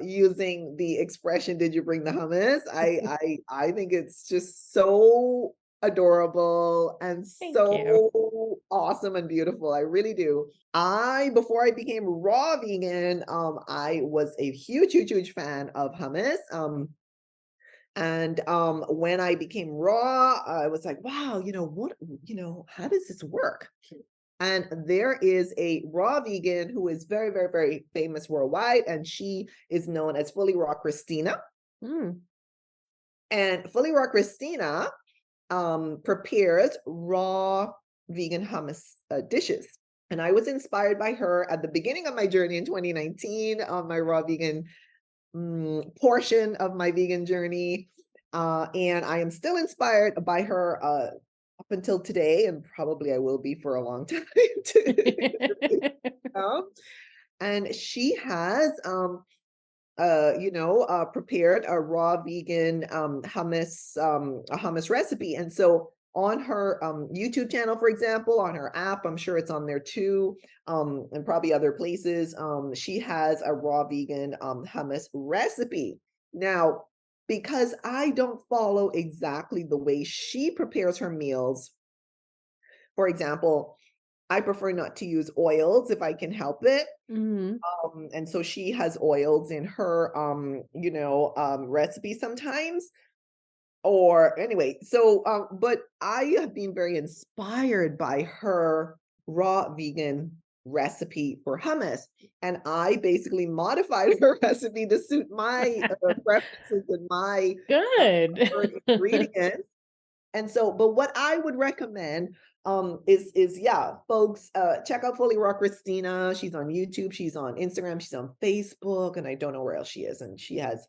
using the expression, "Did you bring the hummus?" I think it's just so adorable and
Thank you.
so awesome and beautiful. I really do. Before I became raw vegan, I was a huge, huge, huge fan of hummus. And when I became raw, I was like, wow, how does this work? And there is a raw vegan who is very, very, very famous worldwide, and she is known as Fully Raw Christina.
Mm.
And Fully Raw Christina prepares raw vegan hummus dishes. And I was inspired by her at the beginning of my journey in 2019 on my raw vegan portion of my vegan journey. And I am still inspired by her up until today, and probably I will be for a long time um, and she has prepared a raw vegan a hummus recipe. And so on her YouTube channel, for example, on her app, I'm sure it's on there too, and probably other places, she has a raw vegan hummus recipe. Now, because I don't follow exactly the way she prepares her meals, for example, I prefer not to use oils if I can help it.
Mhm.
And so she has oils in her recipe sometimes. Or anyway, so but I have been very inspired by her raw vegan recipe for hummus. And I basically modified her recipe to suit my preferences and my
Good.
preferred ingredients. And so, but what I would recommend is yeah, folks, check out Fully Raw Christina. She's on YouTube, she's on Instagram, she's on Facebook, and I don't know where else she is. And she has,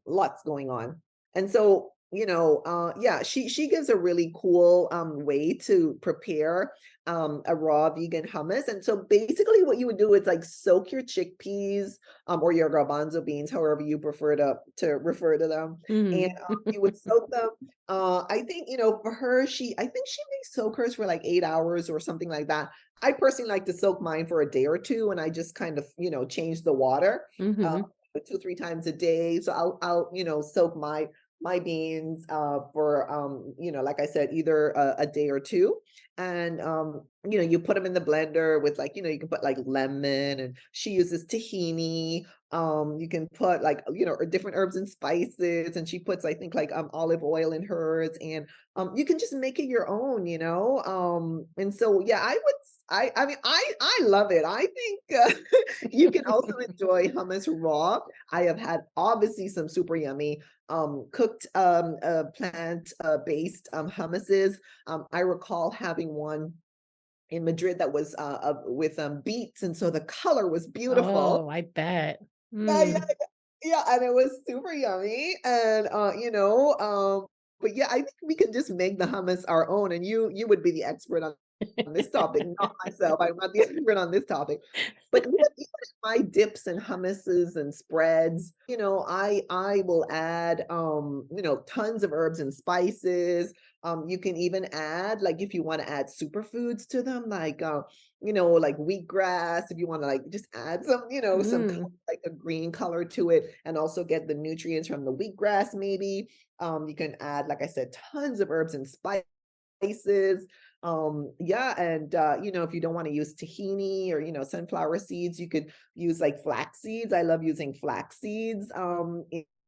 lots going on. And so, yeah, she gives a really cool way to prepare a raw vegan hummus. And so basically what you would do is like soak your chickpeas or your garbanzo beans, however you prefer to refer to them. And
Mhm.
you would soak them. I think, for her, I think she may soak hers for like 8 hours or something like that. I personally like to soak mine for a day or two, and I just kind of, change the water uh,
Mhm.
2, 3 times a day. So I'll, soak my beans for like I said, either a day or two. And you put them in the blender with like, you can put like lemon, and she uses tahini. You can put like, different herbs and spices, and she puts, I think, like olive oil in hers, and you can just make it your own, and so yeah, I mean, I love it. I think you can also enjoy hummus raw. I have had obviously some super yummy cooked plant based hummuses. I recall having one in Madrid that was with beets, and so the color was beautiful.
Oh, I bet.
Yeah, yeah,
Mm.
yeah, and it was super yummy. And but yeah, I think we can just make the hummus our own, and you would be the expert on this topic, not myself. I'm not the expert on this topic. But even my dips and hummuses and spreads, I will add tons of herbs and spices. You can even add, like, if you want to add superfoods to them, like like wheatgrass, if you want to like just add some, some
Mm.
like a green color to it, and also get the nutrients from the wheatgrass maybe. You can add, like I said, tons of herbs and spices. spices. Yeah, and if you don't want to use tahini or sunflower seeds, you could use like flax seeds. I love using flax seeds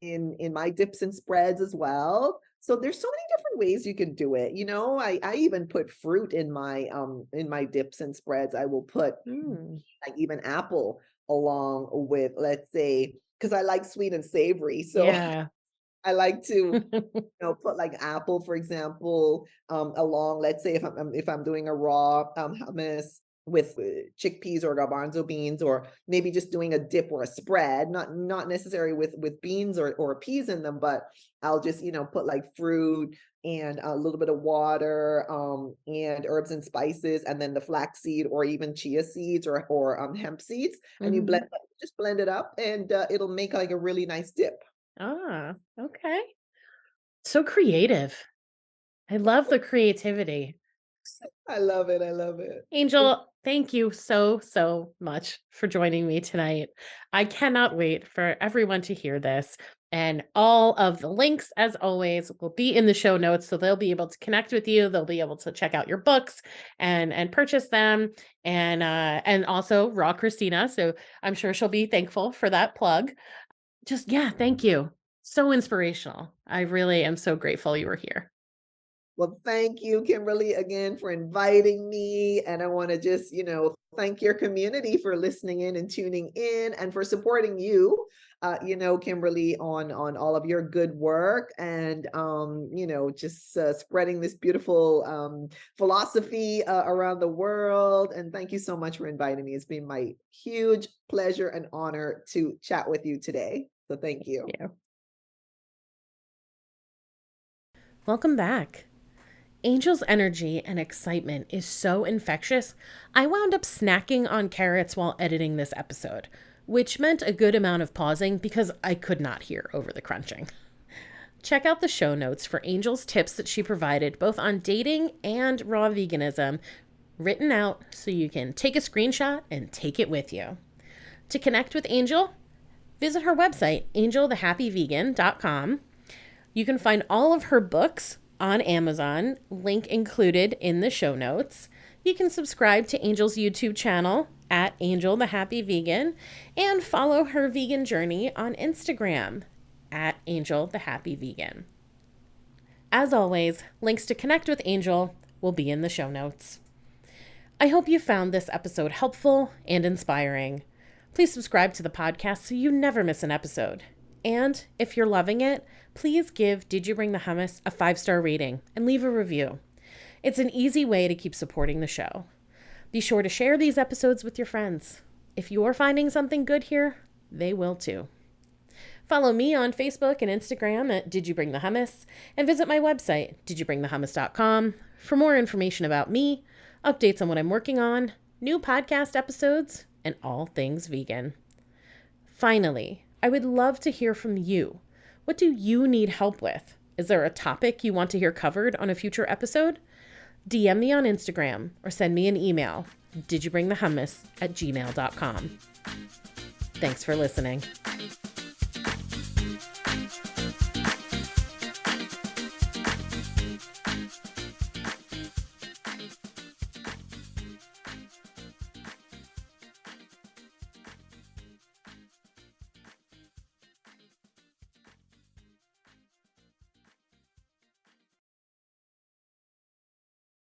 in my dips and spreads as well. So there's so many different ways you can do it. I even put fruit in my dips and spreads. I will put like even apple along with, let's say, because I like sweet and savory. So
Yeah.
I like to put like apple, for example, along, let's say if I'm doing a raw hummus with chickpeas or garbanzo beans, or maybe just doing a dip or a spread, not necessarily with beans or peas in them, but I'll just, put like fruit and a little bit of water, and herbs and spices, and then the flaxseed or even chia seeds or hemp seeds, and you just blend it up, and it'll make like a really nice dip.
Ah, okay. So creative. I love the creativity.
I love it. I love it.
Angel, thank you so, so much for joining me tonight. I cannot wait for everyone to hear this. And all of the links, as always, will be in the show notes. So they'll be able to connect with you. They'll be able to check out your books and purchase them. And also Raw Christina. So I'm sure she'll be thankful for that plug. Just yeah, thank you. So inspirational. I really am so grateful you were here.
Well, thank you, Kimberly, again for inviting me. And I want to just, thank your community for listening in and tuning in and for supporting you, Kimberly, on all of your good work and, just spreading this beautiful philosophy around the world. And thank you so much for inviting me. It's been my huge pleasure and honor to chat with you today. So thank you.
Yeah. Welcome back. Angel's energy and excitement is so infectious, I wound up snacking on carrots while editing this episode, which meant a good amount of pausing because I could not hear over the crunching. Check out the show notes for Angel's tips that she provided both on dating and raw veganism, written out so you can take a screenshot and take it with you. To connect with Angel, visit her website, angelthehappyvegan.com. You can find all of her books on Amazon, link included in the show notes. You can subscribe to Angel's YouTube channel at Angel the Happy Vegan and follow her vegan journey on Instagram at Angel the Happy Vegan. As always, links to connect with Angel will be in the show notes. I hope you found this episode helpful and inspiring. Please subscribe to the podcast so you never miss an episode. And if you're loving it, please give Did You Bring the Hummus a 5-star rating and leave a review. It's an easy way to keep supporting the show. Be sure to share these episodes with your friends. If you're finding something good here, they will too. Follow me on Facebook and Instagram at Did You Bring the Hummus, and visit my website, didyouBringTheHummus.com, for more information about me, updates on what I'm working on, new podcast episodes, and all things vegan. Finally, I would love to hear from you. What do you need help with? Is there a topic you want to hear covered on a future episode? DM me on Instagram or send me an email, didyouBringTheHummus@gmail.com. Thanks for listening.